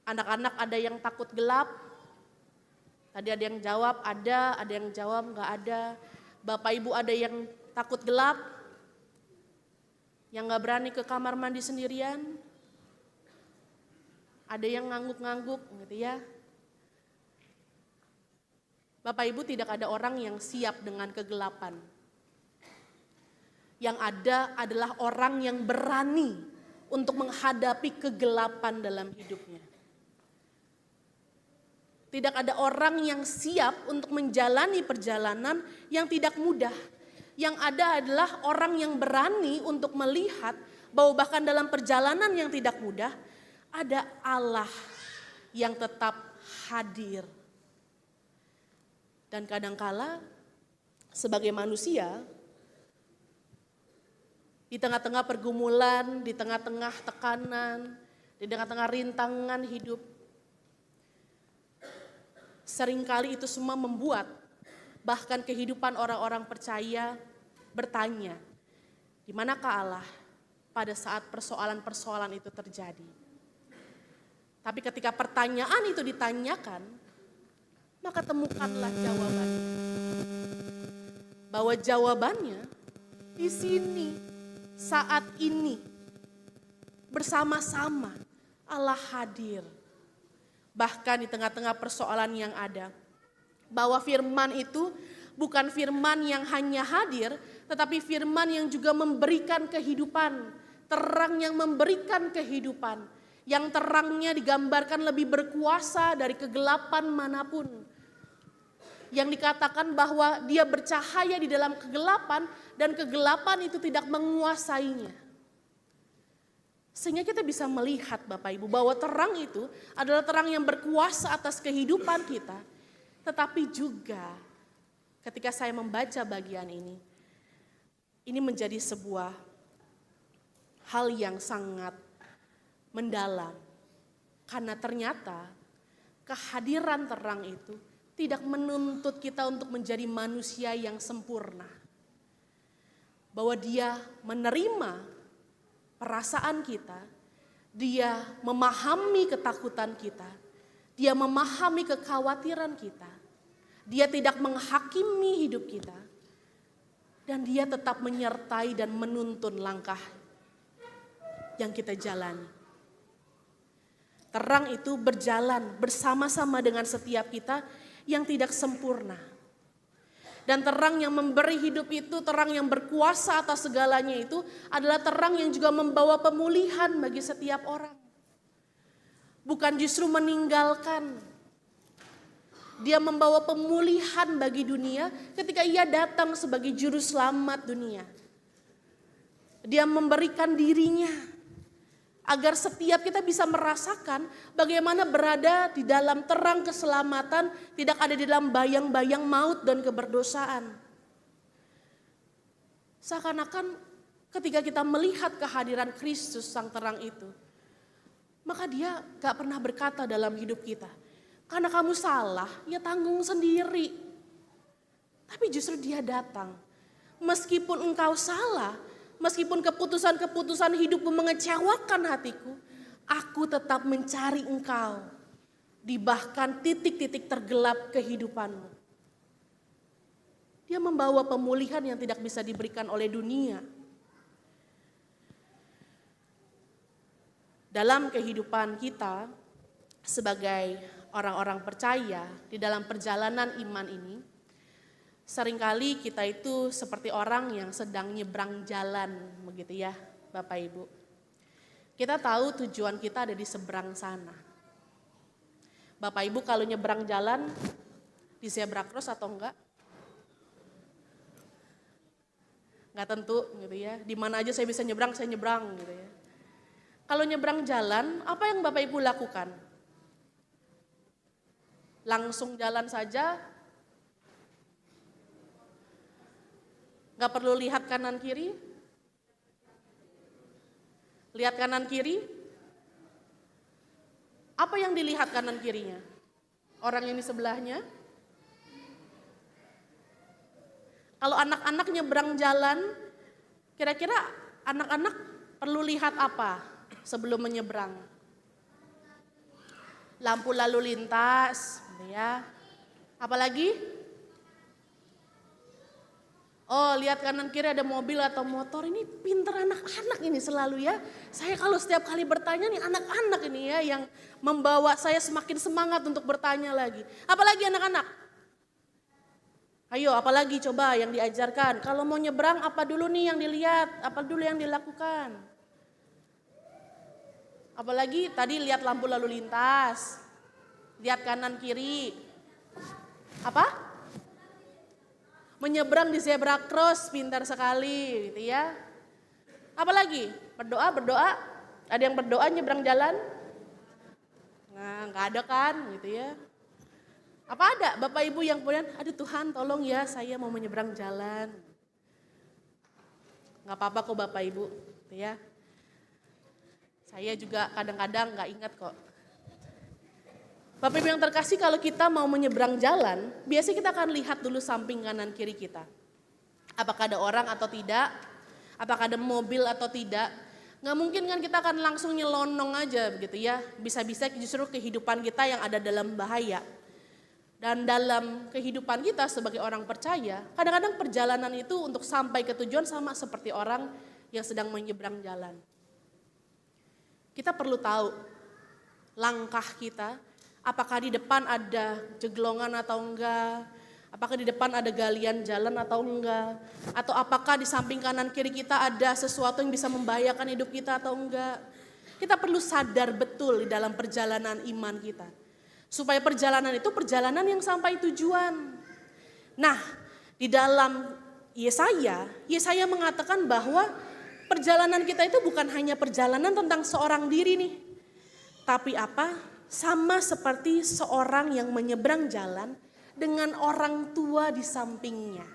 anak-anak ada yang takut gelap? Tadi ada yang jawab ada yang jawab enggak ada. Bapak Ibu ada yang takut gelap? Yang enggak berani ke kamar mandi sendirian? Ada yang ngangguk-ngangguk gitu ya. Bapak Ibu, tidak ada orang yang siap dengan kegelapan. Yang ada adalah orang yang berani untuk menghadapi kegelapan dalam hidupnya. Tidak ada orang yang siap untuk menjalani perjalanan yang tidak mudah. Yang ada adalah orang yang berani untuk melihat bahwa bahkan dalam perjalanan yang tidak mudah, ada Allah yang tetap hadir. Dan kadangkala sebagai manusia, di tengah-tengah pergumulan, di tengah-tengah tekanan, di tengah-tengah rintangan hidup, seringkali itu semua membuat bahkan kehidupan orang-orang percaya bertanya, di manakah Allah pada saat persoalan-persoalan itu terjadi? Tapi ketika pertanyaan itu ditanyakan, maka temukanlah jawabannya. Bahwa jawabannya di sini, saat ini, bersama-sama Allah hadir. Bahkan di tengah-tengah persoalan yang ada. Bahwa firman itu bukan firman yang hanya hadir, tetapi firman yang juga memberikan kehidupan. Terang yang memberikan kehidupan. Yang terangnya digambarkan lebih berkuasa dari kegelapan manapun. Yang dikatakan bahwa dia bercahaya di dalam kegelapan dan kegelapan itu tidak menguasainya. Sehingga kita bisa melihat Bapak Ibu bahwa terang itu adalah terang yang berkuasa atas kehidupan kita. Tetapi juga ketika saya membaca bagian ini menjadi sebuah hal yang sangat mendalam. Karena ternyata kehadiran terang itu tidak menuntut kita untuk menjadi manusia yang sempurna. Bahwa dia menerima perasaan kita, dia memahami ketakutan kita, dia memahami kekhawatiran kita, dia tidak menghakimi hidup kita, dan dia tetap menyertai dan menuntun langkah yang kita jalani. Terang itu berjalan bersama-sama dengan setiap kita yang tidak sempurna. Dan terang yang memberi hidup itu, terang yang berkuasa atas segalanya itu adalah terang yang juga membawa pemulihan bagi setiap orang. Bukan justru meninggalkan. Dia membawa pemulihan bagi dunia ketika ia datang sebagai juru selamat dunia. Dia memberikan dirinya agar setiap kita bisa merasakan bagaimana berada di dalam terang keselamatan, tidak ada di dalam bayang-bayang maut dan keberdosaan. Seakan-akan ketika kita melihat kehadiran Kristus sang terang itu, maka dia gak pernah berkata dalam hidup kita, karena kamu salah, ya tanggung sendiri. Tapi justru dia datang, meskipun engkau salah, meskipun keputusan-keputusan hidupmu mengecewakan hatiku, aku tetap mencari engkau di bahkan titik-titik tergelap kehidupanmu. Dia membawa pemulihan yang tidak bisa diberikan oleh dunia. Dalam kehidupan kita sebagai orang-orang percaya di dalam perjalanan iman ini, seringkali kita itu seperti orang yang sedang nyebrang jalan, begitu ya Bapak Ibu. Kita tahu tujuan kita ada di seberang sana. Bapak Ibu kalau nyebrang jalan di zebra cross atau enggak? Enggak tentu gitu ya. Di mana aja saya bisa nyebrang, saya nyebrang gitu ya. Kalau nyebrang jalan, apa yang Bapak Ibu lakukan? Langsung jalan saja? Gak perlu lihat kanan kiri? Lihat kanan kiri? Apa yang dilihat kanan kirinya? Orang yang di sebelahnya? Kalau anak-anak nyebrang jalan, kira-kira anak-anak perlu lihat apa sebelum menyeberang? Lampu lalu lintas, ya. Apalagi? Oh, lihat kanan kiri ada mobil atau motor. Ini pinter anak-anak ini selalu ya. Saya kalau setiap kali bertanya nih anak-anak ini ya yang membawa saya semakin semangat untuk bertanya lagi. Apalagi anak-anak? Ayo apalagi coba yang diajarkan. Kalau mau nyebrang apa dulu nih yang dilihat, apa dulu yang dilakukan. Apalagi tadi lihat lampu lalu lintas, lihat kanan kiri. Apa? Menyeberang di zebra cross, pintar sekali gitu ya. Apalagi? Berdoa. Ada yang berdoa nyebrang jalan? Nah, nggak ada kan gitu ya. Apa ada Bapak Ibu yang kemudian, aduh Tuhan tolong ya saya mau menyeberang jalan. Nggak apa-apa kok Bapak Ibu gitu ya. Saya juga kadang-kadang nggak ingat kok. Bapak Ibu yang terkasih, kalau kita mau menyeberang jalan, biasanya kita akan lihat dulu samping kanan kiri kita. Apakah ada orang atau tidak, apakah ada mobil atau tidak. Nggak mungkin kan kita akan langsung nyelonong aja begitu ya. Bisa-bisa justru kehidupan kita yang ada dalam bahaya. Dan dalam kehidupan kita sebagai orang percaya, kadang-kadang perjalanan itu untuk sampai ke tujuan sama seperti orang yang sedang menyeberang jalan. Kita perlu tahu langkah kita, apakah di depan ada jeglongan atau enggak, apakah di depan ada galian jalan atau enggak, atau apakah di samping kanan kiri kita ada sesuatu yang bisa membahayakan hidup kita atau enggak. Kita perlu sadar betul di dalam perjalanan iman kita. Supaya perjalanan itu perjalanan yang sampai tujuan. Nah, di dalam Yesaya mengatakan bahwa perjalanan kita itu bukan hanya perjalanan tentang seorang diri nih. Tapi apa? Sama seperti seorang yang menyeberang jalan dengan orang tua di sampingnya.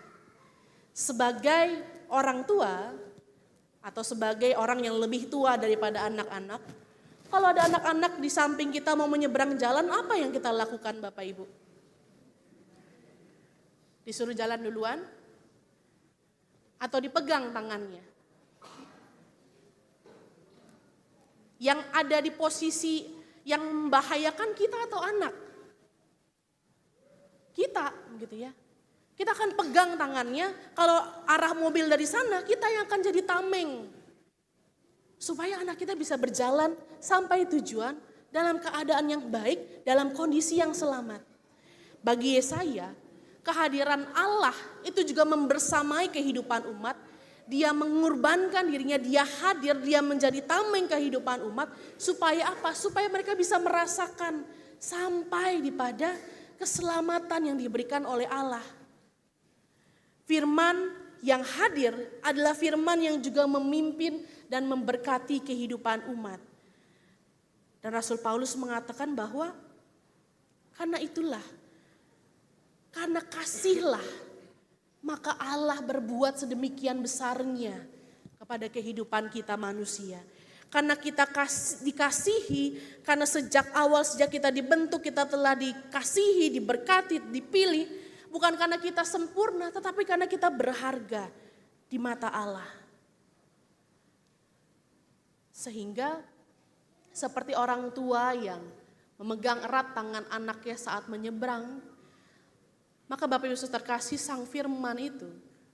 Sebagai orang tua atau sebagai orang yang lebih tua daripada anak-anak, kalau ada anak-anak di samping kita mau menyeberang jalan, apa yang kita lakukan Bapak Ibu? Disuruh jalan duluan? Atau dipegang tangannya? Yang ada di posisi yang membahayakan kita atau anak? Kita gitu ya. Kita akan pegang tangannya, kalau arah mobil dari sana kita yang akan jadi tameng. Supaya anak kita bisa berjalan sampai tujuan dalam keadaan yang baik, dalam kondisi yang selamat. Bagi Yesaya, kehadiran Allah itu juga membersamai kehidupan umat. Dia mengorbankan dirinya, dia hadir, dia menjadi tameng kehidupan umat. Supaya apa? Supaya mereka bisa merasakan sampai pada keselamatan yang diberikan oleh Allah. Firman yang hadir adalah firman yang juga memimpin dan memberkati kehidupan umat. Dan Rasul Paulus mengatakan bahwa karena itulah, karena kasihlah, maka Allah berbuat sedemikian besarnya kepada kehidupan kita manusia. Karena kita dikasihi, karena sejak awal, sejak kita dibentuk, kita telah dikasihi, diberkati, dipilih. Bukan karena kita sempurna, tetapi karena kita berharga di mata Allah. Sehingga seperti orang tua yang memegang erat tangan anaknya saat menyeberang, maka Bapak Ibu Saudara terkasih, Sang Firman itu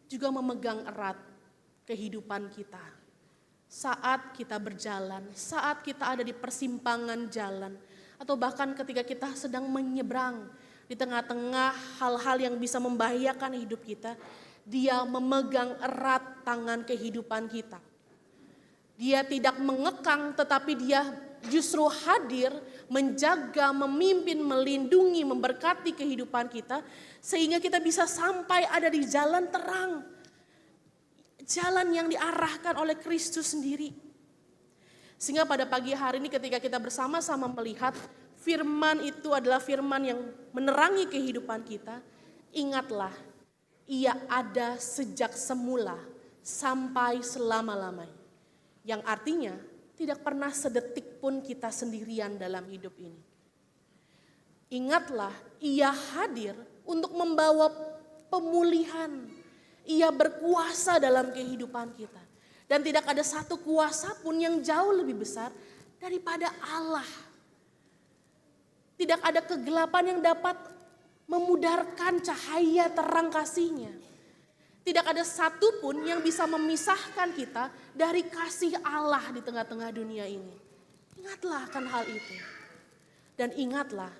juga memegang erat kehidupan kita. Saat kita berjalan, saat kita ada di persimpangan jalan, atau bahkan ketika kita sedang menyeberang di tengah-tengah hal-hal yang bisa membahayakan hidup kita, Dia memegang erat tangan kehidupan kita. Dia tidak mengekang, tetapi dia justru hadir, menjaga, memimpin, melindungi, memberkati kehidupan kita. Sehingga kita bisa sampai ada di jalan terang. Jalan yang diarahkan oleh Kristus sendiri. Sehingga pada pagi hari ini ketika kita bersama-sama melihat firman itu adalah firman yang menerangi kehidupan kita. Ingatlah, ia ada sejak semula sampai selama-lamanya. Yang artinya tidak pernah sedetik pun kita sendirian dalam hidup ini. Ingatlah, ia hadir untuk membawa pemulihan. Ia berkuasa dalam kehidupan kita. Dan tidak ada satu kuasa pun yang jauh lebih besar daripada Allah. Tidak ada kegelapan yang dapat memudarkan cahaya terang kasih-Nya. Tidak ada satupun yang bisa memisahkan kita dari kasih Allah di tengah-tengah dunia ini. Ingatlah akan hal itu. Dan ingatlah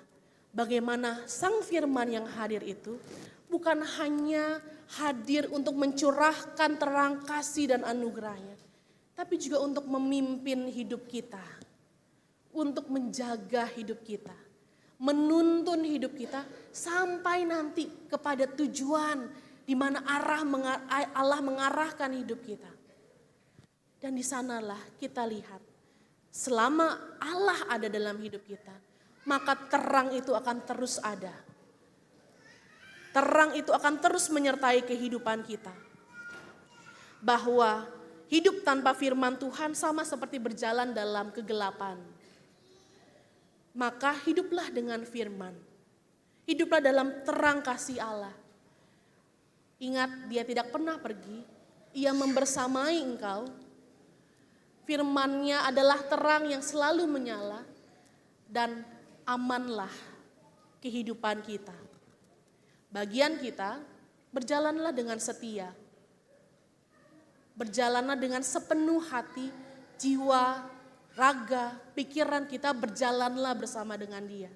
bagaimana Sang Firman yang hadir itu bukan hanya hadir untuk mencurahkan terang kasih dan anugerahnya, tapi juga untuk memimpin hidup kita, untuk menjaga hidup kita, menuntun hidup kita sampai nanti kepada tujuan di mana Allah mengarahkan hidup kita. Dan di sanalah kita lihat, selama Allah ada dalam hidup kita, maka terang itu akan terus ada. Terang itu akan terus menyertai kehidupan kita. Bahwa hidup tanpa firman Tuhan sama seperti berjalan dalam kegelapan. Maka hiduplah dengan firman. Hiduplah dalam terang kasih Allah. Ingat, Dia tidak pernah pergi. Ia membersamai engkau. Firman-Nya adalah terang yang selalu menyala. Dan amanlah kehidupan kita. Bagian kita, berjalanlah dengan setia. Berjalanlah dengan sepenuh hati, jiwa, raga, pikiran kita berjalanlah bersama dengan Dia.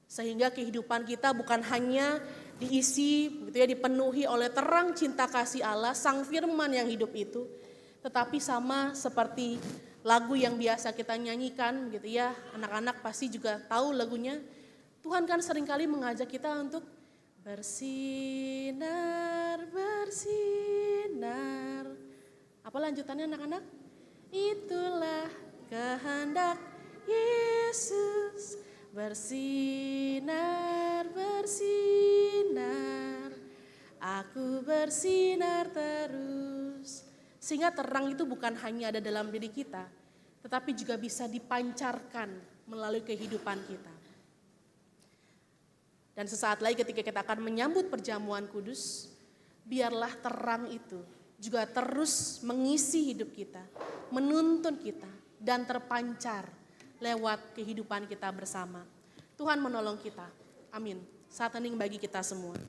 Sehingga kehidupan kita bukan hanya diisi, gitu ya, dipenuhi oleh terang cinta kasih Allah, Sang Firman yang hidup itu, tetapi sama seperti lagu yang biasa kita nyanyikan, gitu ya, anak-anak pasti juga tahu lagunya. Tuhan kan seringkali mengajak kita untuk bersinar, bersinar. Apa lanjutannya anak-anak? Itulah kehendak Yesus, bersinar, bersinar. Aku bersinar terus. Sehingga terang itu bukan hanya ada dalam diri kita, tetapi juga bisa dipancarkan melalui kehidupan kita. Dan sesaat lagi ketika kita akan menyambut perjamuan kudus, biarlah terang itu juga terus mengisi hidup kita, menuntun kita, dan terpancar lewat kehidupan kita bersama. Tuhan menolong kita. Amin. Saat hening bagi kita semua.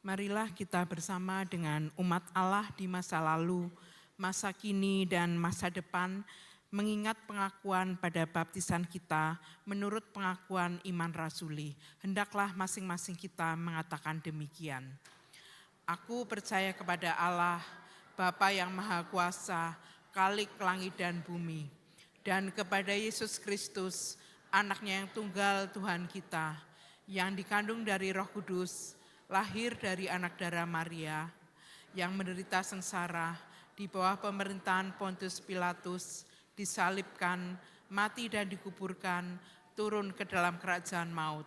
Marilah kita bersama dengan umat Allah di masa lalu, masa kini, dan masa depan, mengingat pengakuan pada baptisan kita menurut pengakuan iman rasuli. Hendaklah masing-masing kita mengatakan demikian. Aku percaya kepada Allah, Bapa yang Maha Kuasa, Khalik langit dan bumi, dan kepada Yesus Kristus, Anak-Nya yang tunggal Tuhan kita, yang dikandung dari Roh Kudus, lahir dari anak darah Maria, yang menderita sengsara di bawah pemerintahan Pontius Pilatus, disalibkan, mati dan dikuburkan, turun ke dalam kerajaan maut.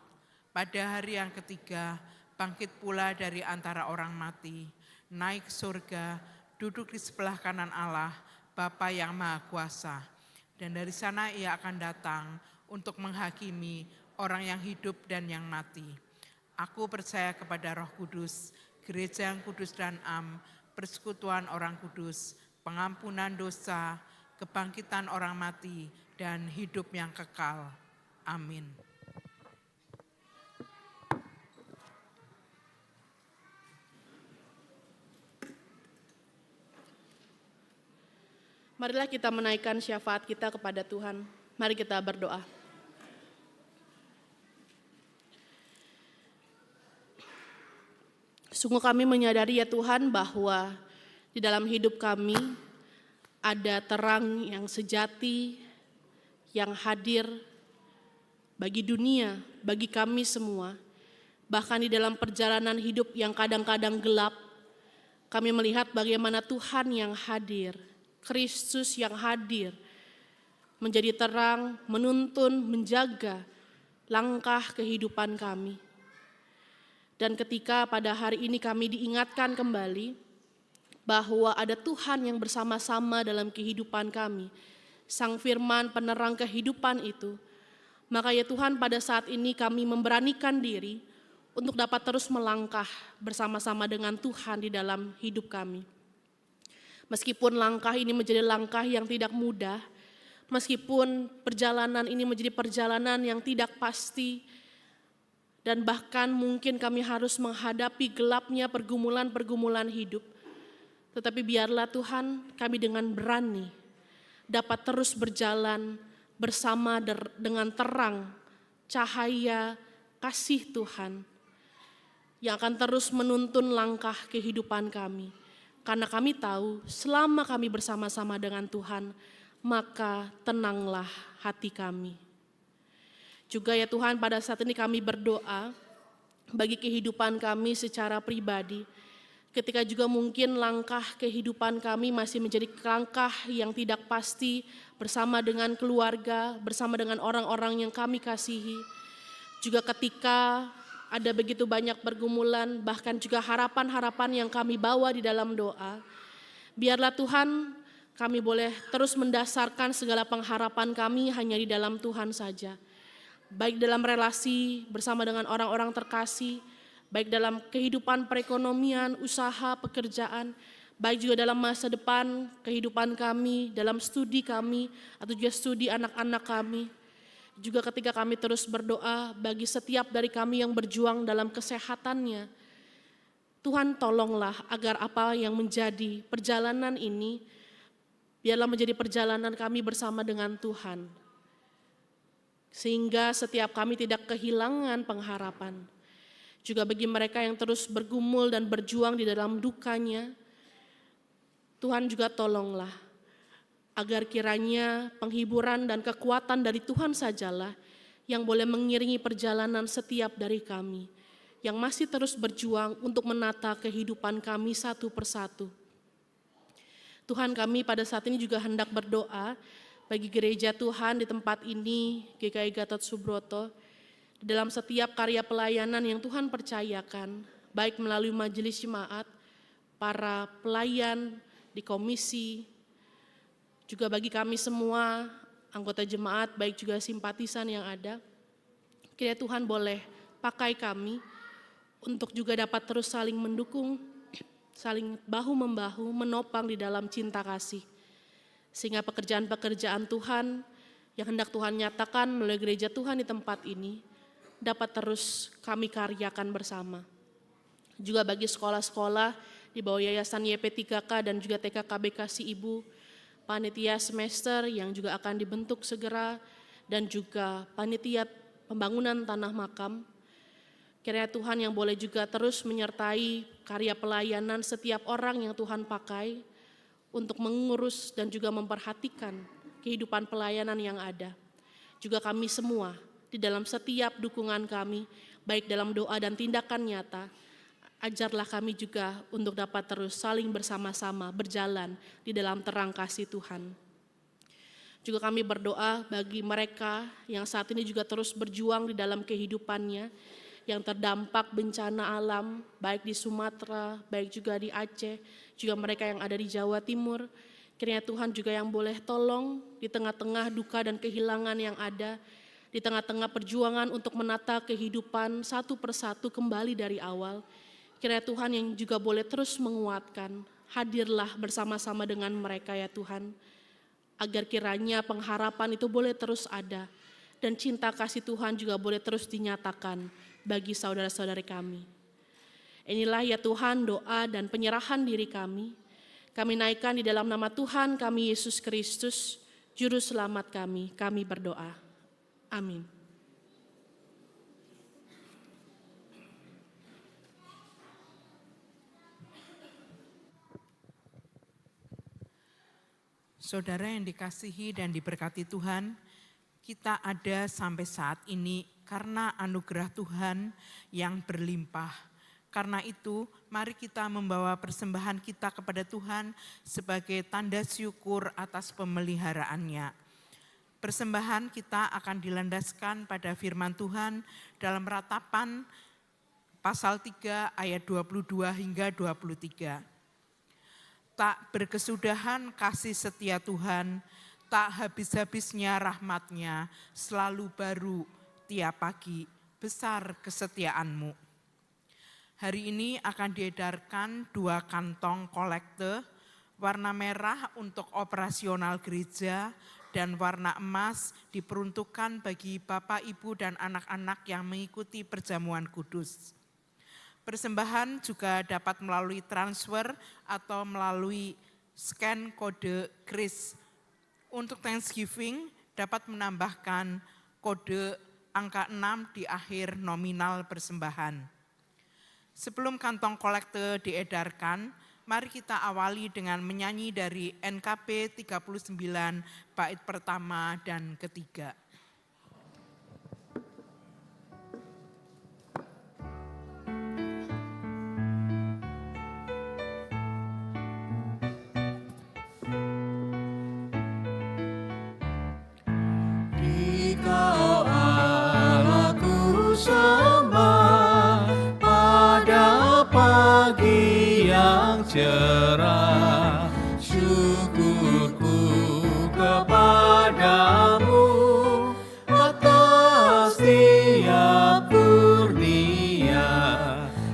Pada hari yang ketiga, bangkit pula dari antara orang mati, naik ke surga, duduk di sebelah kanan Allah, Bapa yang Maha Kuasa. Dan dari sana Ia akan datang untuk menghakimi orang yang hidup dan yang mati. Aku percaya kepada Roh Kudus, gereja yang kudus dan am, persekutuan orang kudus, pengampunan dosa, kebangkitan orang mati, dan hidup yang kekal. Amin. Marilah kita menaikkan syafaat kita kepada Tuhan. Mari kita berdoa. Sungguh kami menyadari ya Tuhan bahwa di dalam hidup kami ada terang yang sejati, yang hadir bagi dunia, bagi kami semua. Bahkan di dalam perjalanan hidup yang kadang-kadang gelap, kami melihat bagaimana Tuhan yang hadir, Kristus yang hadir, menjadi terang, menuntun, menjaga langkah kehidupan kami. Dan ketika pada hari ini kami diingatkan kembali bahwa ada Tuhan yang bersama-sama dalam kehidupan kami, Sang Firman penerang kehidupan itu, maka ya Tuhan, pada saat ini kami memberanikan diri untuk dapat terus melangkah bersama-sama dengan Tuhan di dalam hidup kami. Meskipun langkah ini menjadi langkah yang tidak mudah, meskipun perjalanan ini menjadi perjalanan yang tidak pasti, dan bahkan mungkin kami harus menghadapi gelapnya pergumulan-pergumulan hidup, tetapi biarlah Tuhan, kami dengan berani dapat terus berjalan bersama dengan terang, cahaya, kasih Tuhan yang akan terus menuntun langkah kehidupan kami. Karena kami tahu selama kami bersama-sama dengan Tuhan, maka tenanglah hati kami. Juga ya Tuhan, pada saat ini kami berdoa bagi kehidupan kami secara pribadi. Ketika juga mungkin langkah kehidupan kami masih menjadi langkah yang tidak pasti bersama dengan keluarga, bersama dengan orang-orang yang kami kasihi. Juga ketika ada begitu banyak pergumulan, bahkan juga harapan-harapan yang kami bawa di dalam doa. Biarlah Tuhan, kami boleh terus mendasarkan segala pengharapan kami hanya di dalam Tuhan saja. Baik dalam relasi bersama dengan orang-orang terkasih, baik dalam kehidupan perekonomian, usaha, pekerjaan, baik juga dalam masa depan kehidupan kami, dalam studi kami, atau juga studi anak-anak kami. Juga ketika kami terus berdoa bagi setiap dari kami yang berjuang dalam kesehatannya, Tuhan tolonglah agar apa yang menjadi perjalanan ini, biarlah menjadi perjalanan kami bersama dengan Tuhan. Sehingga setiap kami tidak kehilangan pengharapan. Juga bagi mereka yang terus bergumul dan berjuang di dalam dukanya, Tuhan juga tolonglah agar kiranya penghiburan dan kekuatan dari Tuhan sajalah yang boleh mengiringi perjalanan setiap dari kami, yang masih terus berjuang untuk menata kehidupan kami satu persatu. Tuhan, kami pada saat ini juga hendak berdoa bagi gereja Tuhan di tempat ini, GKI Gatot Subroto, dalam setiap karya pelayanan yang Tuhan percayakan, baik melalui majelis jemaat, para pelayan di komisi, juga bagi kami semua, anggota jemaat, baik juga simpatisan yang ada. Kiranya Tuhan boleh pakai kami untuk juga dapat terus saling mendukung, saling bahu-membahu, menopang di dalam cinta kasih. Sehingga pekerjaan-pekerjaan Tuhan yang hendak Tuhan nyatakan melalui gereja Tuhan di tempat ini, dapat terus kami karyakan bersama. Juga bagi sekolah-sekolah di bawah Yayasan YP3K dan juga TKKB Kasih Ibu, panitia semester yang juga akan dibentuk segera, dan juga panitia pembangunan tanah makam. Kiranya Tuhan yang boleh juga terus menyertai karya pelayanan setiap orang yang Tuhan pakai untuk mengurus dan juga memperhatikan kehidupan pelayanan yang ada. Juga kami semua, di dalam setiap dukungan kami, baik dalam doa dan tindakan nyata, ajarlah kami juga untuk dapat terus saling bersama-sama berjalan di dalam terang kasih Tuhan. Juga kami berdoa bagi mereka yang saat ini juga terus berjuang di dalam kehidupannya, yang terdampak bencana alam, baik di Sumatera, baik juga di Aceh, juga mereka yang ada di Jawa Timur. Kiranya Tuhan juga yang boleh tolong di tengah-tengah duka dan kehilangan yang ada, di tengah-tengah perjuangan untuk menata kehidupan satu persatu kembali dari awal. Kiranya Tuhan yang juga boleh terus menguatkan, hadirlah bersama-sama dengan mereka ya Tuhan, agar kiranya pengharapan itu boleh terus ada, dan cinta kasih Tuhan juga boleh terus dinyatakan bagi saudara-saudari kami. Inilah ya Tuhan doa dan penyerahan diri kami naikkan di dalam nama Tuhan kami Yesus Kristus, Juru Selamat kami berdoa. Amin. Saudara yang dikasihi dan diberkati Tuhan, kita ada sampai saat ini karena anugerah Tuhan yang berlimpah. Karena itu, mari kita membawa persembahan kita kepada Tuhan sebagai tanda syukur atas pemeliharaannya. Persembahan kita akan dilandaskan pada firman Tuhan dalam Ratapan pasal 3 ayat 22 hingga 23. Tak berkesudahan kasih setia Tuhan, tak habis-habisnya rahmat-Nya, selalu baru tiap pagi, besar kesetiaan-Mu. Hari ini akan diedarkan 2 kantong kolekte, warna merah untuk operasional gereja, dan warna emas diperuntukkan bagi Bapak, Ibu, dan anak-anak yang mengikuti perjamuan kudus. Persembahan juga dapat melalui transfer atau melalui scan kode KRIS. Untuk Thanksgiving dapat menambahkan kode angka 6 di akhir nominal persembahan. Sebelum kantong kolekte diedarkan, mari kita awali dengan menyanyi dari NKP 39 bait pertama dan ketiga. Dikau Allahku sembah pada pagi yang cerah, syukurku kepadamu atas tiap kurnia,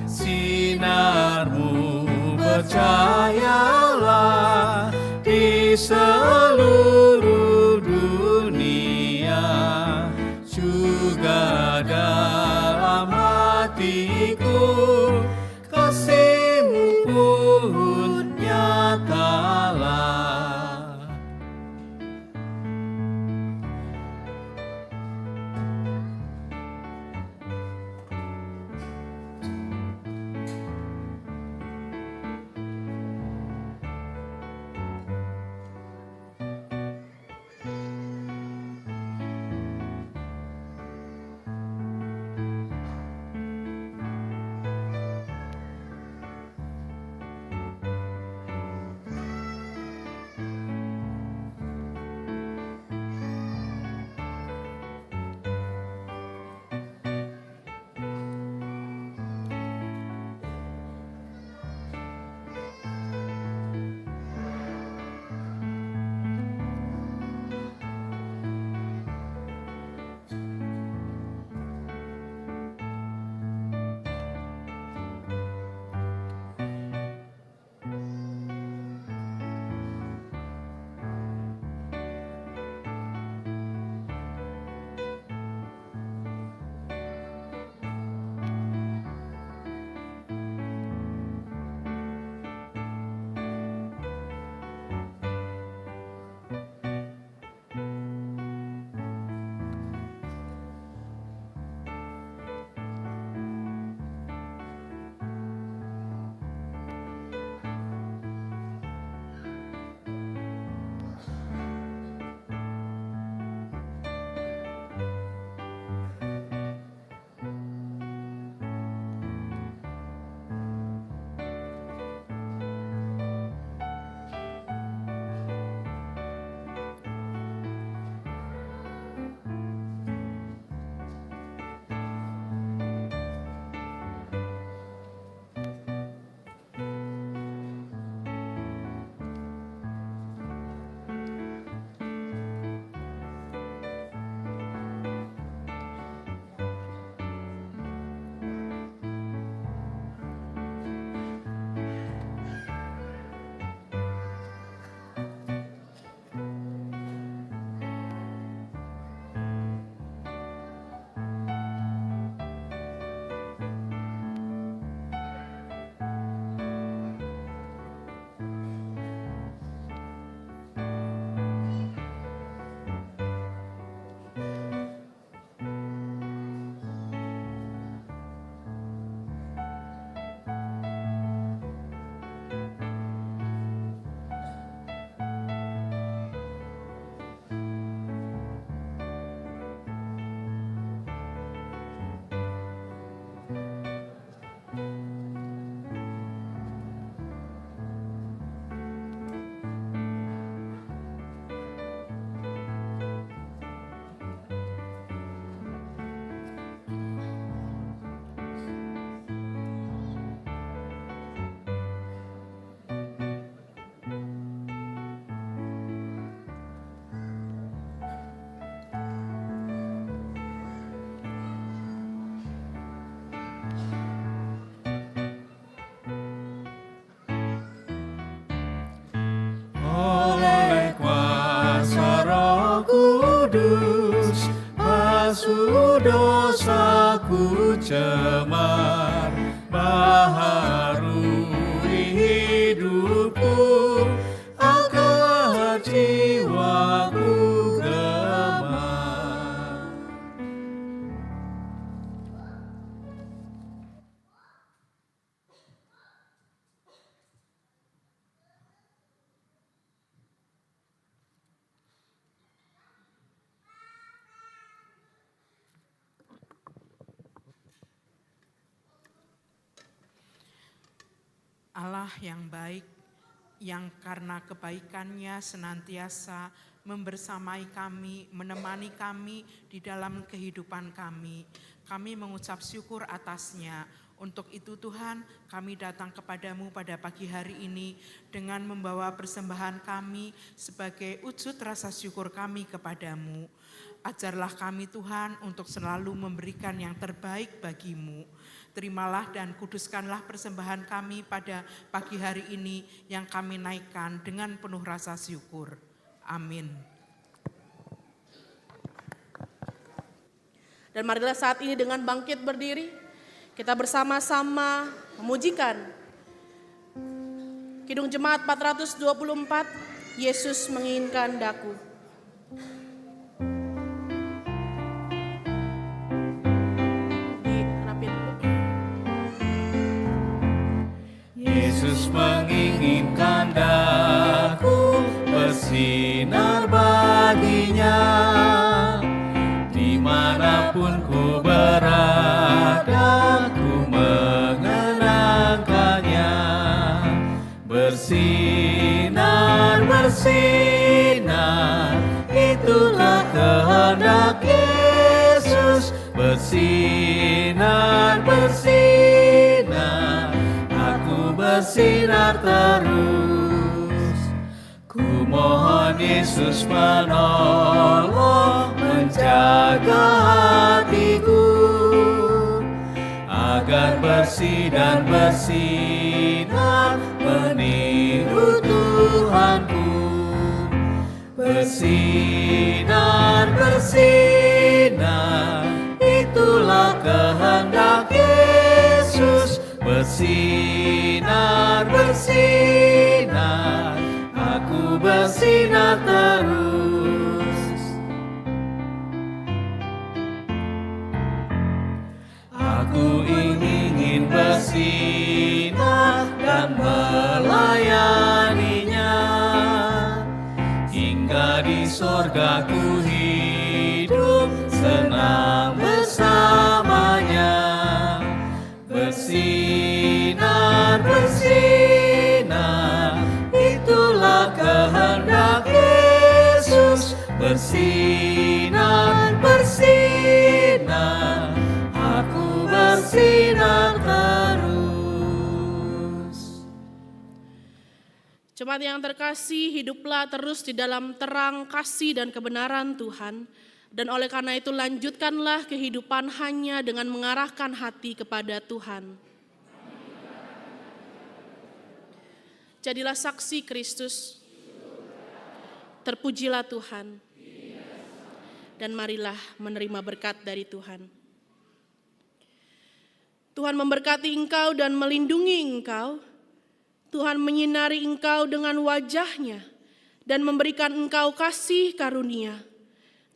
sinarmu bercahayalah di seluruh dunia, juga dalam hatiku kasih-Mu pun nyatalah. oleh kuasa Roh Kudus, basuh dosaku cemar, baharui hidupku, agar jiwaku gemar. Allah yang baik, yang karena kebaikannya senantiasa membersamai kami, menemani kami di dalam kehidupan kami. Kami mengucap syukur atasnya. Untuk itu Tuhan, kami datang kepadamu pada pagi hari ini dengan membawa persembahan kami sebagai wujud rasa syukur kami kepadamu. Ajarlah kami Tuhan untuk selalu memberikan yang terbaik bagimu. Terimalah dan kuduskanlah persembahan kami pada pagi hari ini yang kami naikkan dengan penuh rasa syukur. Amin. Dan marilah saat ini dengan bangkit berdiri, kita bersama-sama memujikan Kidung Jemaat 424, Yesus menginginkan daku. Yesus menginginkan daku bersinar baginya, dimanapun ku berada ku mengenangkannya. Bersinar, bersinar, itulah kehendak Yesus. Bersinar, bersinar, bersinar terus. Ku mohon Yesus menolong, menjaga hatiku, agar bersih dan bersinar meniru Tuhanku. Bersinar, bersinar, itulah kehendak Yesus. Bersinar, bersinar, aku bersinar terus. Aku ingin bersinar dan melayaninya, hingga di sorga ku hidup senang bersamanya. Bersinar, bersinar, itulah kehendak Yesus. Bersinar, bersinar, aku bersinar terus. Jemaat yang terkasih, hiduplah terus di dalam terang kasih dan kebenaran Tuhan. Dan oleh karena itu lanjutkanlah kehidupan hanya dengan mengarahkan hati kepada Tuhan. Jadilah saksi Kristus. Terpujilah Tuhan. Dan marilah menerima berkat dari Tuhan. Tuhan memberkati engkau dan melindungi engkau. Tuhan menyinari engkau dengan wajah-Nya dan memberikan engkau kasih karunia.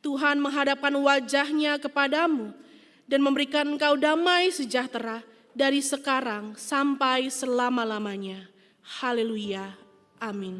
Tuhan menghadapkan wajah-Nya kepadamu dan memberikan engkau damai sejahtera dari sekarang sampai selama-lamanya. Haleluya. Amin.